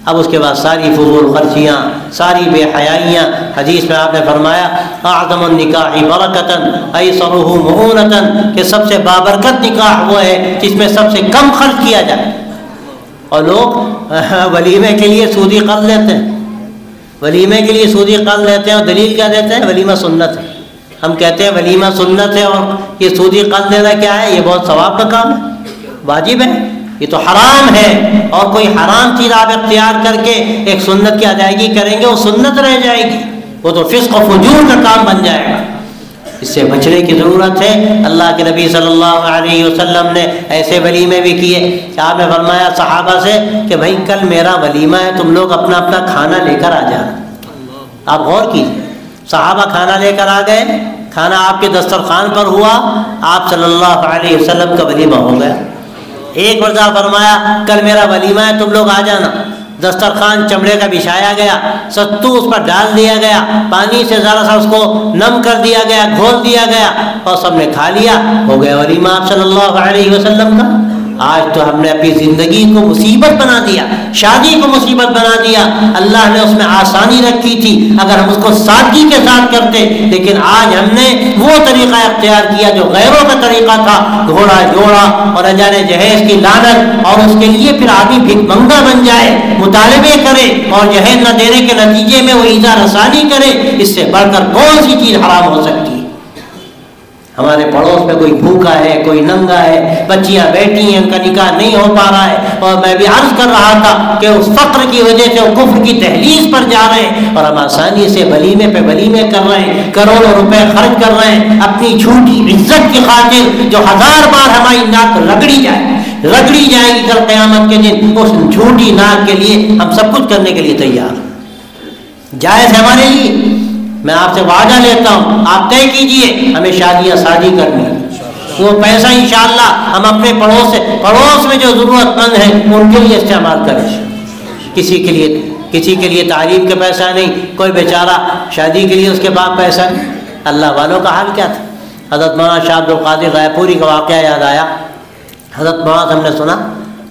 اب اس کے بعد ساری فضول خرچیاں، ساری بے حیائیاں۔ حدیث میں آپ نے فرمایا اعظم النکاح برکتاً ایسرہ مؤونۃ، کہ سب سے بابرکت نکاح وہ ہے جس میں سب سے کم خرچ کیا جائے۔ اور لوگ ولیمے کے لیے سودی قرض لیتے ہیں، ولیمے کے لیے سودی قرض لیتے ہیں، اور دلیل کیا دیتے ہیں؟ ولیمہ سنت ہے۔ ہم کہتے ہیں ولیمہ سنت ہے اور یہ سودی قرض لینا کیا ہے؟ یہ بہت ثواب کا کام ہے، واجب ہے، یہ تو حرام ہے۔ اور کوئی حرام چیز آپ اختیار کر کے ایک سنت کی ادائیگی کریں گے، وہ سنت رہ جائے گی، وہ تو فسق و فجور کا کام بن جائے گا۔ اس سے بچنے کی ضرورت ہے۔ اللہ کے نبی صلی اللہ علیہ وسلم نے ایسے ولیمے بھی کیے کہ آپ نے فرمایا صحابہ سے کہ بھائی کل میرا ولیمہ ہے، تم لوگ اپنا اپنا کھانا لے کر آ جانا۔ آپ غور کیجیے، صحابہ کھانا لے کر آ گئے، کھانا آپ کے دسترخوان پر ہوا، آپ صلی اللہ علیہ وسلم کا ولیمہ ہو گیا۔ ایک مرتبہ فرمایا کل میرا ولیمہ ہے، تم لوگ آ جانا۔ دسترخوان چمڑے کا بچھایا گیا، ستو اس پر ڈال دیا گیا، پانی سے ذرا سا اس کو نم کر دیا گیا، گھول دیا گیا، اور سب نے کھا لیا، ہو گیا ولیمہ آپ صلی اللہ علیہ وسلم کا۔ آج تو ہم نے اپنی زندگی کو مصیبت بنا دیا، شادی کو مصیبت بنا دیا۔ اللہ نے اس میں آسانی رکھی تھی اگر ہم اس کو سادگی کے ساتھ کرتے، لیکن آج ہم نے وہ طریقہ اختیار کیا جو غیروں کا طریقہ تھا، گھوڑا جوڑا اور اجانے جہیز کی لعنت، اور اس کے لیے پھر آدمی بھیک منگا بن جائے، مطالبے کرے اور جہیز نہ دینے کے نتیجے میں وہ ایذا رسانی کرے۔ اس سے بڑھ کر کون سی چیز حرام ہو سکتی ہے؟ ہمارے پڑوس میں کوئی بھوکا ہے، کوئی ننگا ہے، بچیاں بیٹھی ہیں، ان کا نکاح نہیں ہو پا رہا ہے، اور میں بھی عرض کر رہا تھا کہ اس فقر کی وجہ سے وہ کفر کی دہلیز پر جا رہے ہیں، اور ہم آسانی سے ولیمے پہ ولیمے کر رہے ہیں، کروڑوں روپے خرچ کر رہے ہیں اپنی جھوٹی عزت کی خاطر، جو 1000 بار ہماری ناک رگڑی جائے گی کل قیامت کے دن۔ اس جھوٹی ناک کے لیے ہم سب کچھ کرنے کے لیے تیار ہیں، جائز ہے ہمارے لیے۔ میں آپ سے وعدہ لیتا ہوں، آپ طے کیجئے ہمیں شادیاں شادی کرنی، وہ پیسہ انشاءاللہ ہم اپنے پڑوس میں جو ضرورت مند ہیں ان کے لیے استعمال کریں۔ کسی کے لیے تعلیم کا پیسہ نہیں، کوئی بیچارہ شادی کے لیے اس کے پاس پیسہ نہیں۔ اللہ والوں کا حال کیا تھا؟ حضرت مولانا شاہ عبد القادر رائے پوری کا واقعہ یاد آیا۔ حضرت مولانا ہم نے سنا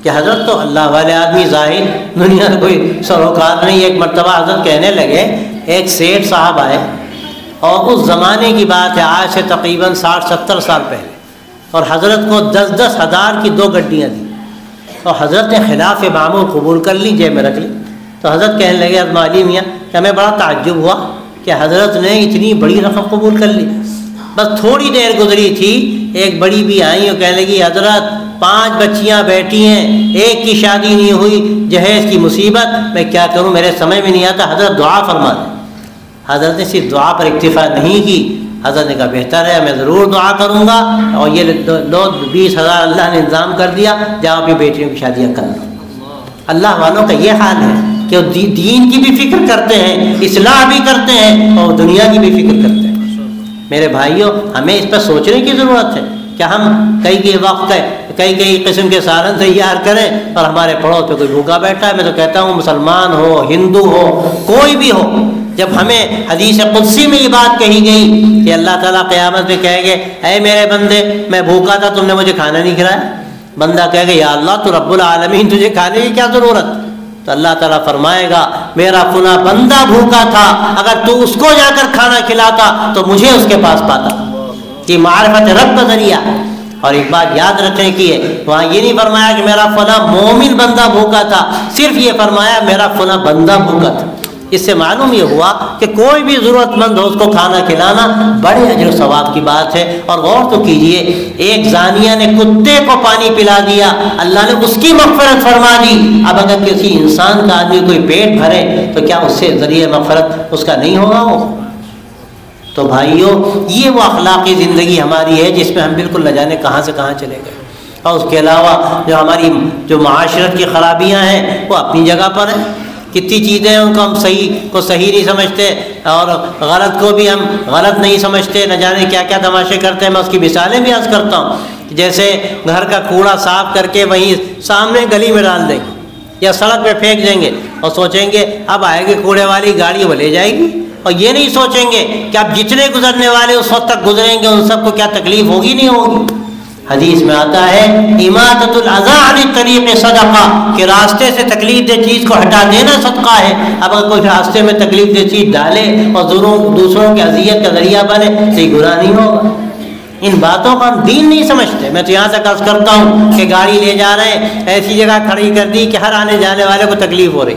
کہ حضرت تو اللہ والے آدمی، ظاہر دنیا میں کوئی سروکار نہیں۔ ایک مرتبہ حضرت کہنے لگے، ایک سیٹھ صاحب آئے، اور اس زمانے کی بات ہے، آج سے تقریباً 60-70 سال پہلے، اور حضرت کو 10-10 ہزار کی 2 گڈیاں دی، اور حضرت نے خلاف معمول قبول کر لی، جیب میں رکھ لی۔ تو حضرت کہنے لگے حضرت معلی میاں کہ ہمیں بڑا تعجب ہوا کہ حضرت نے اتنی بڑی رقم قبول کر لی۔ بس تھوڑی دیر گزری تھی، ایک بڑی بھی آئی اور کہنے لگی حضرت 5 بچیاں بیٹھی ہیں، ایک کی شادی نہیں ہوئی، جہیز کی مصیبت، میں کیا کروں، میرے سمجھ میں نہیں آتا، حضرت دعا فرما دیں۔ حضرت نے صرف دعا پر اکتفا نہیں کی، حضرت نے کہا بہتر ہے، میں ضرور دعا کروں گا، اور یہ لو 20,000 اللہ نے انتظام کر دیا، جاؤ اپنی بیٹیوں کی شادیاں کر لو۔ اللہ والوں کا یہ حال ہے کہ وہ دین کی بھی فکر کرتے ہیں، اصلاح بھی کرتے ہیں، اور دنیا کی بھی فکر کرتے ہیں۔ میرے بھائیوں، ہمیں اس پر سوچنے کی ضرورت ہے کہ ہم کئی وقت کئی قسم کے سالن تیار کریں اور ہمارے پڑوس پہ کوئی بھوکا بیٹھا ہے۔ میں تو کہتا ہوں مسلمان ہو، ہندو ہو، کوئی بھی ہو، جب ہمیں حدیث قدسی میں یہ بات کہی گئی کہ اللہ تعالیٰ قیامت میں کہے گے اے میرے بندے میں بھوکا تھا، تم نے مجھے کھانا نہیں کھلایا، بندہ کہے گا یا اللہ تو رب العالمین، تجھے کھانے کی کیا ضرورت؟ تو اللہ تعالیٰ فرمائے گا میرا فلاں بندہ بھوکا تھا، اگر تو اس کو جا کر کھانا کھلاتا تو مجھے اس کے پاس پاتا۔ یہ معرفت رب کا ذریعہ۔ اور ایک بات یاد رکھنے کی ہے، وہاں یہ نہیں فرمایا کہ میرا فلاں مومن بندہ بھوکا تھا، صرف یہ فرمایا میرا فلاں بندہ بھوکا تھا۔ اس سے معلوم یہ ہوا کہ کوئی بھی ضرورت مند ہو اس کو کھانا کھلانا بڑے اجر و ثواب کی بات ہے۔ اور غور تو کیجئے، ایک زانیہ نے کتے کو پانی پلا دیا، اللہ نے اس کی مغفرت فرما دی۔ اب اگر کسی انسان کا آدمی کوئی پیٹ بھرے تو کیا اس سے ذریعہ مغفرت اس کا نہیں ہوگا وہ؟ تو بھائیوں، یہ وہ اخلاقی زندگی ہماری ہے جس میں ہم بالکل نہ جانے کہاں سے کہاں چلے گئے۔ اور اس کے علاوہ جو ہماری جو معاشرت کی خرابیاں ہیں وہ اپنی جگہ پر ہیں. کتنی چیزیں ہیں ان کو ہم صحیح کو صحیح نہیں سمجھتے اور غلط کو بھی ہم غلط نہیں سمجھتے. نہ جانے کیا کیا تماشے کرتے ہیں. میں اس کی مثالیں بھی عرض کرتا ہوں. جیسے گھر کا کوڑا صاف کر کے وہیں سامنے گلی میں ڈال دیں گے یا سڑک پہ پھینک دیں گے اور سوچیں گے اب آئے گی کوڑے والی گاڑی وہ لے جائے گی, اور یہ نہیں سوچیں گے کہ اب جتنے گزرنے والے اس وقت تک گزریں گے ان سب کو کیا تکلیف ہوگی نہیں ہوگی. حدیث میں آتا ہے اماطۃ الاذی عن الطریق صدقہ, کہ راستے سے تکلیف دہ چیز کو ہٹا دینا صدقہ ہے. اب اگر کوئی راستے میں تکلیف دہ چیز ڈالے اور دوسروں کی اذیت کا ذریعہ بنے تو یہ گناہ نہیں ہوگا. ان باتوں کا ہم دین نہیں سمجھتے. میں تو یہاں تک عرض کرتا ہوں کہ گاڑی لے جا رہے ہیں, ایسی جگہ کھڑی کر دی کہ ہر آنے جانے والے کو تکلیف ہو رہی,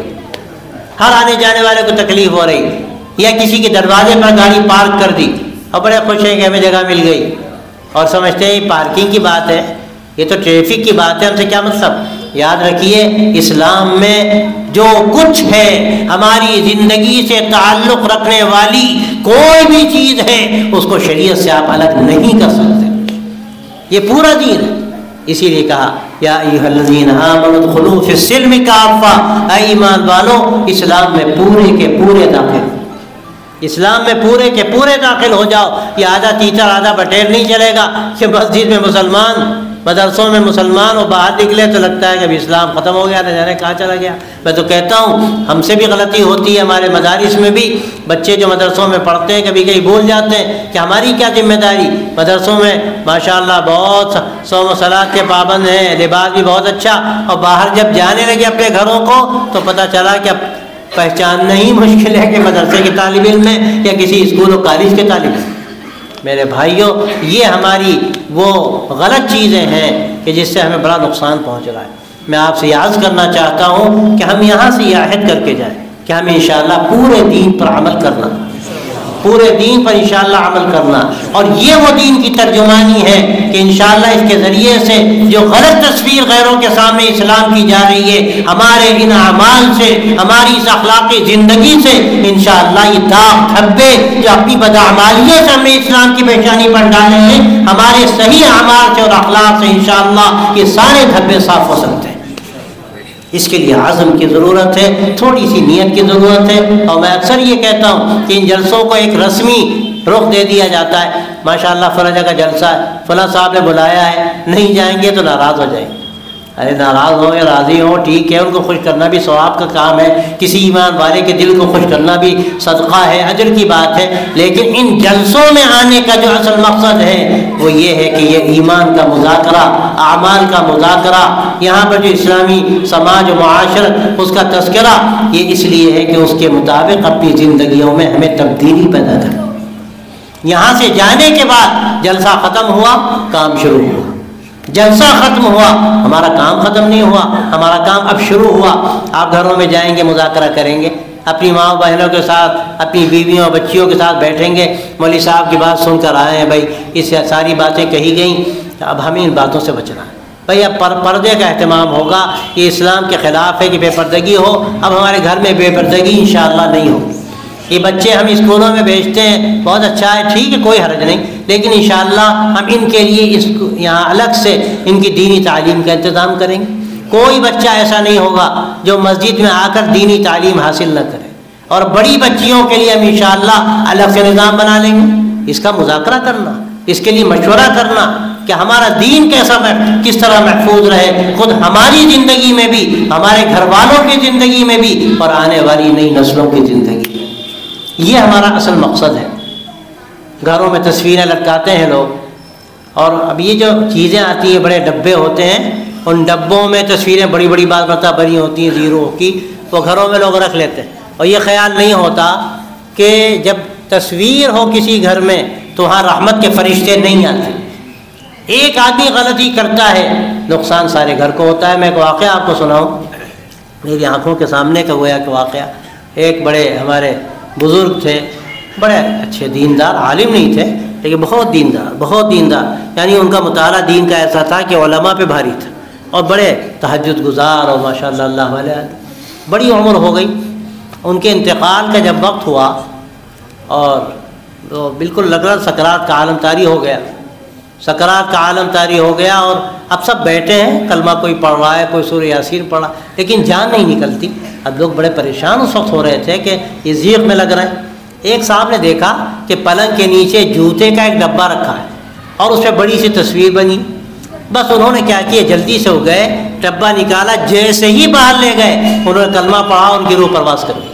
ہر آنے جانے والے کو تکلیف ہو رہی, یا کسی کے دروازے پر گاڑی پارک کر دی اور بڑے خوش ہیں کہ ہمیں جگہ مل گئی اور سمجھتے ہیں یہ پارکنگ کی بات ہے, یہ تو ٹریفک کی بات ہے, ہم سے کیا مطلب. یاد رکھیے اسلام میں جو کچھ ہے ہماری زندگی سے تعلق رکھنے والی کوئی بھی چیز ہے اس کو شریعت سے آپ الگ نہیں کر سکتے. یہ پورا دین ہے. اسی لیے کہا یا ایھا الذین آمنوا ادخلوا فی السلم کافہ, اے ایمان والو اسلام میں پورے کے پورے داخل, اسلام میں پورے کے پورے داخل ہو جاؤ. یہ آدھا تیتر آدھا بٹیر نہیں چلے گا کہ مسجد میں مسلمان, مدرسوں میں مسلمان اور باہر نکلے تو لگتا ہے کہ ابھی اسلام ختم ہو گیا, نہ جانے کہاں چلا گیا. میں تو کہتا ہوں ہم سے بھی غلطی ہوتی ہے. ہمارے مدارس میں بھی بچے جو مدرسوں میں پڑھتے ہیں کبھی کہیں بھول جاتے ہیں کہ ہماری کیا ذمہ داری. مدرسوں میں ماشاءاللہ بہت صوم و صلاۃ کے پابند ہیں, لباس بھی بہت اچھا, اور باہر جب جانے لگے اپنے گھروں کو تو پتہ چلا کہ اب پہچاننا ہی مشکل ہے کہ مدرسے کے طالب علم ہے یا کسی اسکول و کالج کے طالب علم. میرے بھائیوں یہ ہماری وہ غلط چیزیں ہیں کہ جس سے ہمیں بڑا نقصان پہنچ رہا ہے. میں آپ سے یہ عرض کرنا چاہتا ہوں کہ ہم یہاں سے یہ عہد کر کے جائیں کہ ہمیں انشاءاللہ پورے دین پر عمل کرنا, پورے دین پر انشاءاللہ عمل کرنا. اور یہ وہ دین کی ترجمانی ہے کہ انشاءاللہ اس کے ذریعے سے جو غلط تصویر غیروں کے سامنے اسلام کی جا رہی ہے, ہمارے ان اعمال سے, ہماری اس اخلاقی زندگی سے انشاءاللہ یہ داغ دھبے جو اپنی بداعمالیوں سے ہم نے اسلام کی پیشانی پر ڈالے ہیں, ہمارے صحیح اعمال سے اور اخلاق سے انشاءاللہ یہ سارے دھبے صاف ہو سکتے ہیں. اس کے لیے عزم کی ضرورت ہے, تھوڑی سی نیت کی ضرورت ہے. اور میں اکثر یہ کہتا ہوں کہ ان جلسوں کو ایک رسمی رخ دے دیا جاتا ہے. ماشاءاللہ فلاں جگہ جلسہ ہے, فلاں صاحب نے بلایا ہے, نہیں جائیں گے تو ناراض ہو جائیں گے. ارے ناراض ہو یا راضی ہو ٹھیک ہے, ان کو خوش کرنا بھی ثواب کا کام ہے. کسی ایمان والے کے دل کو خوش کرنا بھی صدقہ ہے, اجر کی بات ہے. لیکن ان جلسوں میں آنے کا جو اصل مقصد ہے وہ یہ ہے کہ یہ ایمان کا مذاکرہ, اعمال کا مذاکرہ, یہاں پر جو اسلامی سماج و معاشرت اس کا تذکرہ, یہ اس لیے ہے کہ اس کے مطابق اپنی زندگیوں میں ہمیں تبدیلی پیدا کریں. یہاں سے جانے کے بعد جلسہ ختم ہوا, کام شروع ہوا. جلسہ ختم ہوا, ہمارا کام ختم نہیں ہوا, ہمارا کام اب شروع ہوا. آپ گھروں میں جائیں گے, مذاکرہ کریں گے, اپنی ماں بہنوں کے ساتھ, اپنی بیویوں بچیوں کے ساتھ بیٹھیں گے. مولوی صاحب کی بات سن کر آئے ہیں بھائی, اس سے ساری باتیں کہی گئیں, اب ہمیں ان باتوں سے بچنا ہے بھائی. اب پردے کا اہتمام ہوگا. یہ اسلام کے خلاف ہے کہ بے پردگی ہو. اب ہمارے گھر میں بے پردگی انشاءاللہ نہیں ہوگی. یہ بچے ہم اسکولوں میں بھیجتے ہیں, بہت اچھا ہے, ٹھیک ہے, کوئی حرج نہیں, لیکن انشاءاللہ ہم ان کے لیے یہاں الگ سے ان کی دینی تعلیم کا انتظام کریں گے. کوئی بچہ ایسا نہیں ہوگا جو مسجد میں آ کر دینی تعلیم حاصل نہ کرے. اور بڑی بچیوں کے لیے ہم انشاءاللہ الگ سے نظام بنا لیں گے. اس کا مذاکرہ کرنا, اس کے لیے مشورہ کرنا کہ ہمارا دین کس طرح محفوظ رہے, خود ہماری زندگی میں بھی, ہمارے گھر والوں کی زندگی میں بھی, اور آنے والی نئی نسلوں کی زندگی میں. یہ ہمارا اصل مقصد ہے. گھروں میں تصویریں لٹکاتے ہیں لوگ, اور اب یہ جو چیزیں آتی ہیں بڑے ڈبے ہوتے ہیں, ان ڈبوں میں تصویریں بڑی بڑی بات بری ہوتی ہیں زیرو کی, وہ گھروں میں لوگ رکھ لیتے ہیں. اور یہ خیال نہیں ہوتا کہ جب تصویر ہو کسی گھر میں تو وہاں رحمت کے فرشتے نہیں آتے. ایک آدمی غلطی کرتا ہے, نقصان سارے گھر کو ہوتا ہے. میں ایک واقعہ آپ کو سناؤں, میری آنکھوں کے سامنے کا ہوا کہ واقعہ. ایک بڑے ہمارے بزرگ تھے, بڑے اچھے دیندار, عالم نہیں تھے لیکن بہت دیندار, یعنی ان کا مطالعہ دین کا ایسا تھا کہ علماء پہ بھاری تھا, اور بڑے تہجد گزار, اور ماشاءاللہ اللہ والے. بڑی عمر ہو گئی. ان کے انتقال کا جب وقت ہوا اور بالکل لگ رہا سکرات کا عالم طاری ہو گیا, اور اب سب بیٹھے ہیں، کلمہ کوئی پڑھ رہا ہے، کوئی سورہ یاسین پڑھ رہا، لیکن جان نہیں نکلتی۔ اب لوگ بڑے پریشان اس وقت ہو رہے تھے کہ یہ ضیق میں لگ رہے ہیں۔ ایک صاحب نے دیکھا کہ پلنگ کے نیچے جوتے کا ایک ڈبہ رکھا ہے اور اس پہ بڑی سی تصویر بنی۔ بس انہوں نے کیا کیا، جلدی سے ہو گئے، ڈبہ نکالا، جیسے ہی باہر لے گئے انہوں نے کلمہ پڑھا، ان کی روح پرواز کر گئی۔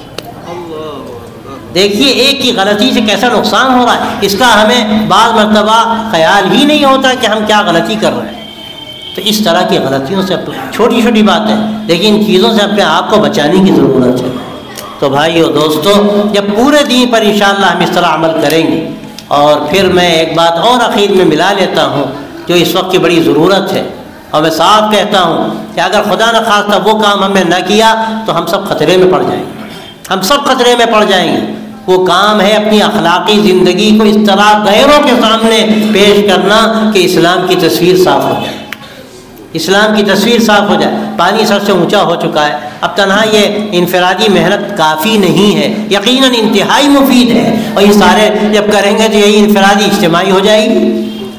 دیکھیے ایک کی غلطی سے کیسا نقصان ہو رہا ہے، اس کا ہمیں بعض مرتبہ خیال ہی نہیں ہوتا کہ ہم کیا غلطی کر رہے ہیں۔ تو اس طرح کی غلطیوں سے، چھوٹی چھوٹی باتیں لیکن ان چیزوں سے اپنے آپ کو بچانے کی ضرورت ہے۔ تو بھائیو دوستو، جب پورے دین پر انشاءاللہ ہم اس طرح عمل کریں گے، اور پھر میں ایک بات اور اخیر میں ملا لیتا ہوں جو اس وقت کی بڑی ضرورت ہے، اور میں صاف کہتا ہوں کہ اگر خدا نہ خواستہ وہ کام ہم نے نہ کیا تو ہم سب خطرے میں پڑ جائیں گے، ہم سب خطرے میں پڑ جائیں گے۔ وہ کام ہے اپنی اخلاقی زندگی کو اس طرح غیروں کے سامنے پیش کرنا کہ اسلام کی تصویر صاف ہو جائے، اسلام کی تصویر صاف ہو جائے۔ پانی سر سے اونچا ہو چکا ہے، اب تنہا یہ انفرادی محنت کافی نہیں ہے، یقیناً انتہائی مفید ہے، اور یہ سارے جب کریں گے تو یہی انفرادی اجتماعی ہو جائے گی،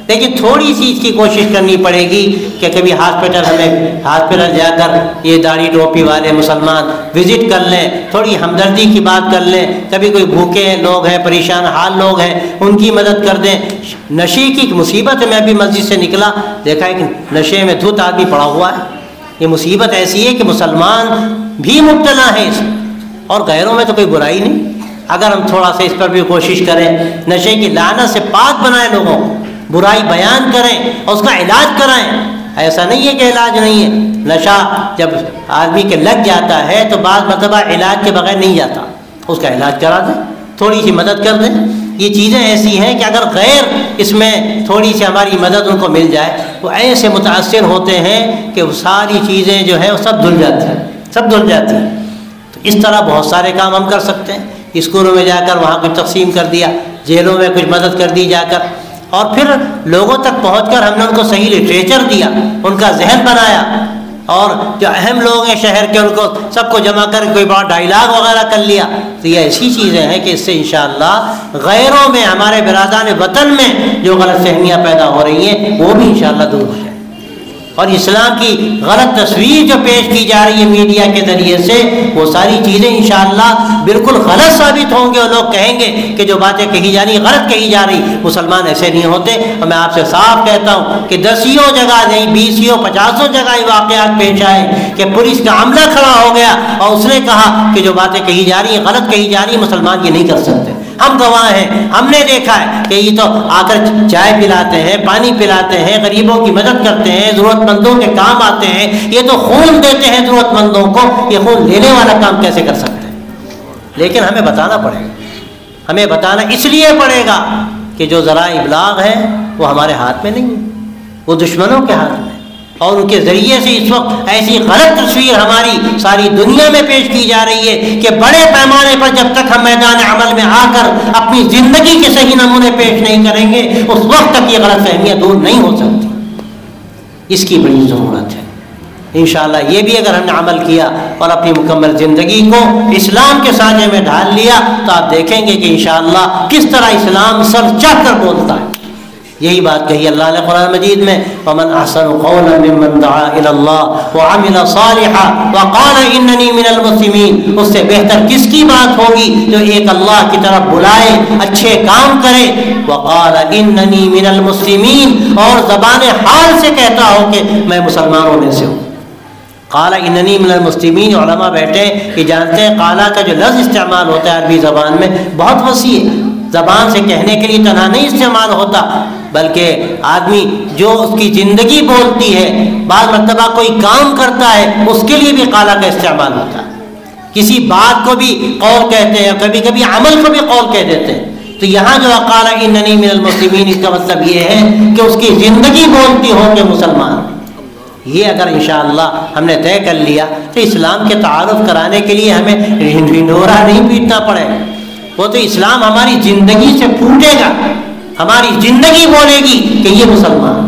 لیکن تھوڑی سی اس کی کوشش کرنی پڑے گی کہ کبھی ہاسپٹل جا کر یہ داڑھی ٹوپی والے مسلمان وزٹ کر لیں، تھوڑی ہمدردی کی بات کر لیں، کبھی کوئی بھوکے لوگ ہیں، پریشان حال لوگ ہیں، ان کی مدد کر دیں۔ نشے کی مصیبت ہے، میں ابھی مسجد سے نکلا، دیکھا ہے کہ نشے میں دھت آدمی پڑا ہوا ہے۔ یہ مصیبت ایسی ہے کہ مسلمان بھی مبتلا ہے اس میں، اور غیروں میں تو کوئی برائی نہیں۔ اگر ہم تھوڑا سا اس پر بھی کوشش کریں، نشے کی لعنت سے پاک بنائیں، لوگوں کو برائی بیان کریں اور اس کا علاج کرائیں۔ ایسا نہیں ہے کہ علاج نہیں ہے، نشہ جب آدمی کے لگ جاتا ہے تو بعض مرتبہ علاج کے بغیر نہیں جاتا، اس کا علاج کرا دیں، تھوڑی سی مدد کر دیں۔ یہ چیزیں ایسی ہیں کہ اگر غیر اس میں تھوڑی سی ہماری مدد ان کو مل جائے، وہ ایسے متاثر ہوتے ہیں کہ وہ ساری چیزیں جو ہیں وہ سب دھل جاتی ہیں، سب دھل جاتی ہیں۔ تو اس طرح بہت سارے کام ہم کر سکتے ہیں، اسکولوں میں جا کر وہاں کچھ تقسیم کر دیا، جیلوں میں کچھ مدد کر دی جا کر، اور پھر لوگوں تک پہنچ کر ہم نے ان کو صحیح لٹریچر دیا، ان کا ذہن بنایا، اور جو اہم لوگ ہیں شہر کے ان کو سب کو جمع کر کوئی بڑا ڈائلاگ وغیرہ کر لیا۔ تو یہ ایسی چیزیں ہیں کہ اس سے انشاءاللہ غیروں میں، ہمارے برادران وطن میں جو غلط فہمیاں پیدا ہو رہی ہیں وہ بھی انشاءاللہ دور ہو جائیں، اور اسلام کی غلط تصویر جو پیش کی جا رہی ہے میڈیا کے ذریعے سے، وہ ساری چیزیں انشاءاللہ بالکل غلط ثابت ہوں گے، اور لوگ کہیں گے کہ جو باتیں کہی جا رہی غلط کہی جا رہی، مسلمان ایسے نہیں ہوتے۔ اور میں آپ سے صاف کہتا ہوں کہ 10 جگہ نہیں، 20 50 جگہ یہ واقعات پیش آئے کہ پولیس کا عملہ کھڑا ہو گیا اور اس نے کہا کہ جو باتیں کہی جا رہی ہیں غلط کہی جا رہی ہیں، مسلمان یہ نہیں کر سکتے۔ ہم گواہ ہیں، ہم نے دیکھا ہے کہ یہ تو آ کر چائے پلاتے ہیں، پانی پلاتے ہیں، غریبوں کی مدد کرتے ہیں، ضرورت مندوں کے کام آتے ہیں، یہ تو خون دیتے ہیں ضرورت مندوں کو، یہ خون لینے والا کام کیسے کر سکتے ہیں؟ لیکن ہمیں بتانا پڑے گا، ہمیں بتانا اس لیے پڑے گا کہ جو ذرائع ابلاغ ہے وہ ہمارے ہاتھ میں نہیں ہے، وہ دشمنوں کے ہاتھ میں، اور ان کے ذریعے سے اس وقت ایسی غلط تصویر ہماری ساری دنیا میں پیش کی جا رہی ہے کہ بڑے پیمانے پر جب تک ہم میدان عمل میں آ کر اپنی زندگی کے صحیح نمونے پیش نہیں کریں گے، اس وقت تک یہ غلط فہمیاں دور نہیں ہو سکتی۔ اس کی بڑی ضرورت ہے۔ انشاءاللہ یہ بھی اگر ہم نے عمل کیا اور اپنی مکمل زندگی کو اسلام کے سانچے میں ڈھال لیا تو آپ دیکھیں گے کہ انشاءاللہ کس طرح اسلام سر چڑھ کر بولتا ہے۔ یہی بات کہی اللہ نے قرآن مجید میں، وَمَنْ أَحْسَنُ قَوْلًا مِّمَّنْ دَعَا إِلَى اللَّهِ وَعَمِلَ صَالِحًا وَقَالَ إِنَّنِي مِنَ الْمُسْلِمِينَ۔ اس سے بہتر کس کی بات ہوگی جو ایک اللہ کی طرف بلائے، اچھے کام کرے، وَقَالَ إِنَّنِي مِنَ الْمُسْلِمِينَ، اور زبان حال سے کہتا ہو کہ میں مسلمانوں میں سے ہوں۔ قال اننی من المسلمین، علماء بیٹھے کہ جانتے ہیں قالا کا جو لفظ استعمال ہوتا ہے عربی زبان میں بہت وسیع ہے، زبان سے کہنے کے لیے تنہا نہیں استعمال ہوتا، بلکہ آدمی جو اس کی زندگی بولتی ہے، بعض مرتبہ کوئی کام کرتا ہے اس کے لیے بھی قالا کا استعمال ہوتا ہے، کسی بات کو بھی قول کہتے ہیں، کبھی کبھی عمل کو بھی قول کہہ دیتے ہیں۔ تو یہاں جو قال اننی من المسلمین، اس کا مطلب یہ ہے کہ اس کی زندگی بولتی ہو کہ مسلمان۔ یہ اگر انشاءاللہ ہم نے طے کر لیا تو اسلام کے تعارف کرانے کے لیے ہمیں ڈھنڈورا نہیں پیٹنا پڑے گا، وہ تو اسلام ہماری زندگی سے پھوٹے گا، ہماری زندگی بولے گی کہ یہ مسلمان۔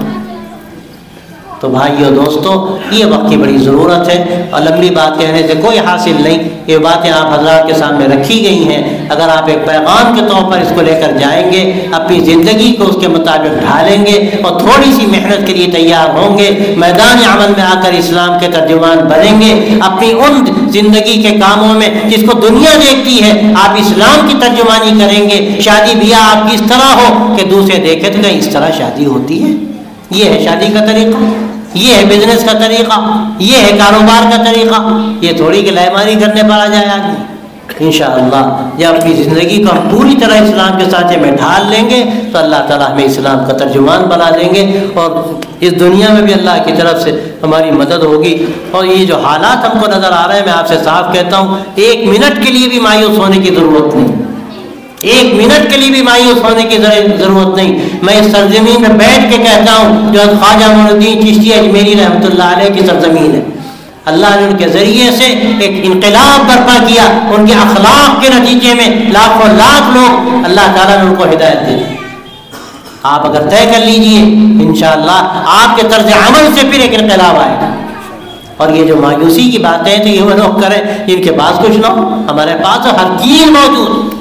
تو بھائیو دوستو، یہ وقت کی بڑی ضرورت ہے، اور لمبی بات کہنے سے کوئی حاصل نہیں، یہ باتیں آپ حضرات کے سامنے رکھی گئی ہیں۔ اگر آپ ایک پیغام کے طور پر اس کو لے کر جائیں گے، اپنی زندگی کو اس کے مطابق ڈھالیں گے اور تھوڑی سی محنت کے لیے تیار ہوں گے، میدان عمل میں آ کر اسلام کے ترجمان بنیں گے، اپنی ان زندگی کے کاموں میں جس کو دنیا دیکھتی ہے آپ اسلام کی ترجمانی کریں گے۔ شادی بیاہ آپ کی اس طرح ہو کہ دوسرے دیکھیں تو کہیں اس طرح شادی ہوتی ہے؟ یہ ہے شادی کا طریقہ، یہ ہے بزنس کا طریقہ، یہ ہے کاروبار کا طریقہ؟ یہ تھوڑی کہ لائمانی کرنے پر آ جائے آدمی۔ انشاءاللہ جب اپنی زندگی کو ہم پوری طرح اسلام کے سانچے میں ڈھال لیں گے تو اللہ تعالیٰ ہمیں اسلام کا ترجمان بنا دیں گے، اور اس دنیا میں بھی اللہ کی طرف سے ہماری مدد ہوگی۔ اور یہ جو حالات ہم کو نظر آ رہے ہیں، میں آپ سے صاف کہتا ہوں، ایک منٹ کے لیے بھی مایوس ہونے کی ضرورت نہیں، ایک منٹ کے لیے بھی مایوس ہونے کی ضرورت نہیں۔ میں اس سرزمین میں بیٹھ کے کہتا ہوں جو خواجہ معین الدین چشتی اجمیری رحمۃ اللہ علیہ کی سرزمین ہے، اللہ نے ان کے ذریعے سے ایک انقلاب برپا کیا، ان کے اخلاق کے نتیجے میں لاکھوں لاکھ لوگ اللہ تعالیٰ نے ان کو ہدایت دی۔ آپ اگر طے کر لیجئے انشاءاللہ آپ کے طرز عمل سے پھر ایک انقلاب آئے گا۔ اور یہ جو مایوسی کی باتیں ہیں تو یہ وہ لوگ کریں جن کے پاس کچھ نہ ہو، ہمارے پاس ہر چیز موجود،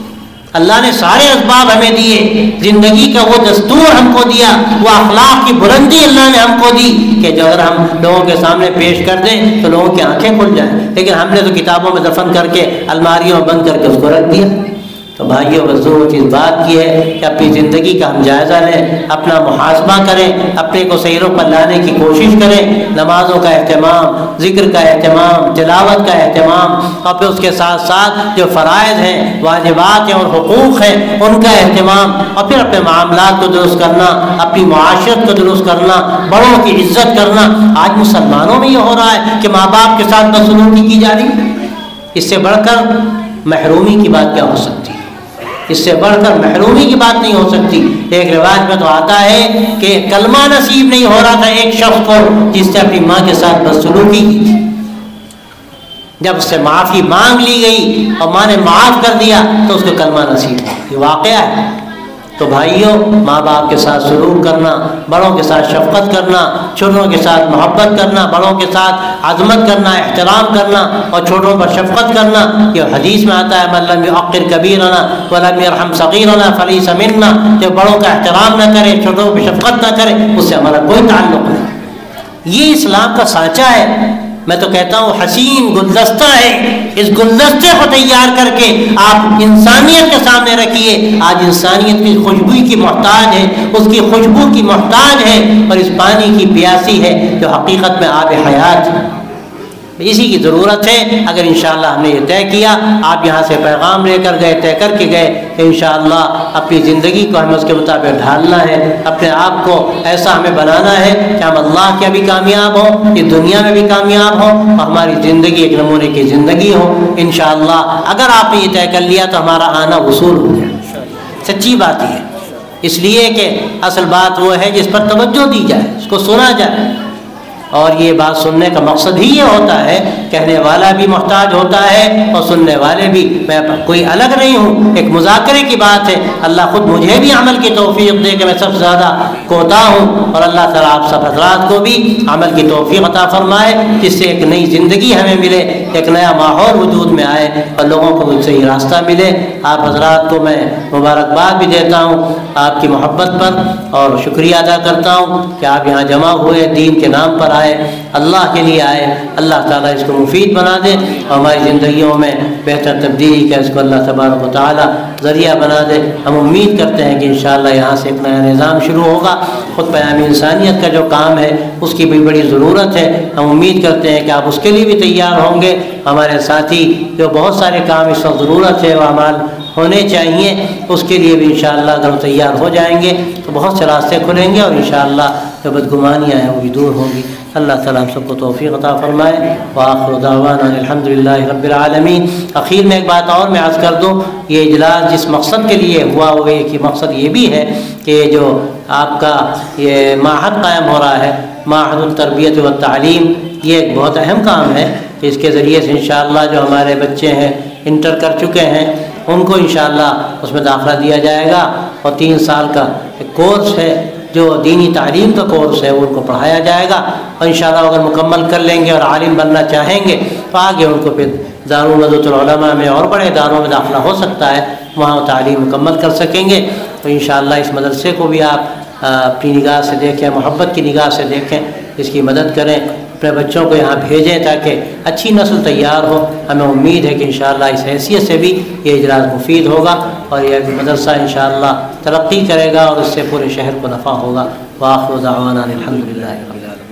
اللہ نے سارے اسباب ہمیں دیے، زندگی کا وہ دستور ہم کو دیا، وہ اخلاق کی بلندی اللہ نے ہم کو دی کہ جو اگر ہم لوگوں کے سامنے پیش کر دیں تو لوگوں کی آنکھیں کھل جائیں، لیکن ہم نے تو کتابوں میں دفن کر کے الماریوں میں بند کر کے اس کو رکھ دیا۔ تو بھائیوں بس ضرورت اس بات کی ہے کہ اپنی زندگی کا ہم جائزہ لیں، اپنا محاسبہ کریں، اپنے کو صحیح راہ پر لانے کی کوشش کریں، نمازوں کا اہتمام، ذکر کا اہتمام، تلاوت کا اہتمام، اور پھر اس کے ساتھ ساتھ جو فرائض ہیں، واجبات ہیں اور حقوق ہیں ان کا اہتمام، اور پھر اپنے معاملات کو درست کرنا، اپنی معاشرت کو درست کرنا، بڑوں کی عزت کرنا۔ آج مسلمانوں میں یہ ہو رہا ہے کہ ماں باپ کے ساتھ بدسلوکی کی جا رہی ہے، اس سے بڑھ کر محرومی کی بات کیا ہو سکتی ہے؟ اس سے بڑھ کر محرومی کی بات نہیں ہو سکتی۔ ایک روایت میں تو آتا ہے کہ کلمہ نصیب نہیں ہو رہا تھا ایک شخص کو جس نے اپنی ماں کے ساتھ بدسلوکی کی تھی، جب اس سے معافی مانگ لی گئی اور ماں نے معاف کر دیا تو اس کو کلمہ نصیب ہوا۔ یہ واقعہ ہے۔ تو بھائیوں، ماں باپ کے ساتھ سلوک کرنا، بڑوں کے ساتھ شفقت کرنا، چھوٹوں کے ساتھ محبت کرنا، بڑوں کے ساتھ عظمت کرنا، احترام کرنا اور چھوٹوں پر شفقت کرنا، یہ حدیث میں آتا ہے من لم یعقر کبیرنا ولم یرحم صغیرنا فلیس منا، جو بڑوں کا احترام نہ کرے، چھوٹوں پہ شفقت نہ کرے، اس سے ہمارا کوئی تعلق نہیں۔ یہ اسلام کا سانچہ ہے۔ میں تو کہتا ہوں حسین گلدستہ ہے، اس گلدستے کو تیار کر کے آپ انسانیت کے سامنے رکھیے۔ آج انسانیت کی خوشبو کی محتاج ہے، اس کی خوشبو کی محتاج ہے، اور اس پانی کی پیاسی ہے جو حقیقت میں آب حیات ہے، اسی کی ضرورت ہے۔ اگر انشاءاللہ ہم نے یہ طے کیا، آپ یہاں سے پیغام لے کر گئے، طے کر کے گئے کہ انشاءاللہ اپنی زندگی کو ہمیں اس کے مطابق ڈھالنا ہے، اپنے آپ کو ایسا ہمیں بنانا ہے کہ ہم اللہ کے بھی کامیاب ہوں، اس دنیا میں بھی کامیاب ہوں، اور ہماری زندگی ایک نمونے کی زندگی ہو انشاءاللہ۔ اگر آپ نے یہ طے کر لیا تو ہمارا آنا وصول ہو گیا۔ سچی بات یہ ہے، اس لیے کہ اصل بات وہ ہے جس پر توجہ دی جائے، اس کو سنا جائے، اور یہ بات سننے کا مقصد ہی یہ ہوتا ہے، کہنے والا بھی محتاج ہوتا ہے اور سننے والے بھی۔ میں کوئی الگ نہیں ہوں، ایک مذاکرے کی بات ہے۔ اللہ خود مجھے بھی عمل کی توفیق دے کہ میں سب سے زیادہ کوتاہ ہوں، اور اللہ تعالیٰ آپ سب حضرات کو بھی عمل کی توفیق عطا فرمائے، جس سے ایک نئی زندگی ہمیں ملے، ایک نیا ماحول وجود میں آئے اور لوگوں کو مجھ سے ہی راستہ ملے۔ آپ حضرات کو میں مبارکباد بھی دیتا ہوں آپ کی محبت پر، اور شکریہ ادا کرتا ہوں کہ آپ یہاں جمع ہوئے، دین کے نام پر آئے، اللہ کے لیے آئے۔ اللہ تعالیٰ اس کو مفید بنا دے اور ہماری زندگیوں میں بہتر تبدیلی کا اس کو اللہ تبارک و تعالیٰ ذریعہ بنا دے۔ ہم امید کرتے ہیں کہ انشاءاللہ یہاں سے ایک نیا نظام شروع ہوگا۔ خود پیام انسانیت کا جو کام ہے اس کی بھی بڑی ضرورت ہے، ہم امید کرتے ہیں کہ آپ اس کے لیے بھی تیار ہوں گے۔ ہمارے ساتھی جو بہت سارے کام اس وقت ضرورت ہے وہ عمل ہونے چاہیے، اس کے لیے بھی انشاءاللہ اگر تیار ہو جائیں گے تو بہت سے راستے کھلیں گے، اور انشاءاللہ جو بدگمانیاں ہیں وہ بھی دور ہوں گی۔ اللہ تعالیٰ ہم سب کو توفیق عطا فرمائے۔ وآخر دعوانا الحمدللہ رب العالمین۔ اخیر میں ایک بات اور میں عرض کر دوں، یہ اجلاس جس مقصد کے لیے ہوا وہ ایک ہی مقصد یہ بھی ہے کہ جو آپ کا یہ معہد قائم ہو رہا ہے، معہد التربیت والتعلیم، یہ ایک بہت اہم کام ہے کہ اس کے ذریعے سے انشاءاللہ جو ہمارے بچے ہیں انٹر کر چکے ہیں ان کو انشاءاللہ اس میں داخلہ دیا جائے گا، اور 3 سال کا ایک کورس ہے جو دینی تعلیم کا کورس ہے وہ ان کو پڑھایا جائے گا، اور انشاءاللہ اگر مکمل کر لیں گے اور عالم بننا چاہیں گے تو آگے ان کو پھر دارالندوۃ العلماء میں اور بڑے اداروں میں داخلہ ہو سکتا ہے، وہاں وہ تعلیم مکمل کر سکیں گے۔ تو انشاءاللہ اس مدرسے کو بھی آپ اپنی نگاہ سے دیکھیں، محبت کی نگاہ سے دیکھیں، اس کی مدد کریں، اپنے بچوں کو یہاں بھیجیں تاکہ اچھی نسل تیار ہو۔ ہمیں امید ہے کہ انشاءاللہ اس حیثیت سے بھی یہ اجلاس مفید ہوگا اور یہ مدرسہ انشاءاللہ ترقی کرے گا اور اس سے پورے شہر کو نفع ہوگا۔ وآخر دعوانا الحمدللہ رب العالمین۔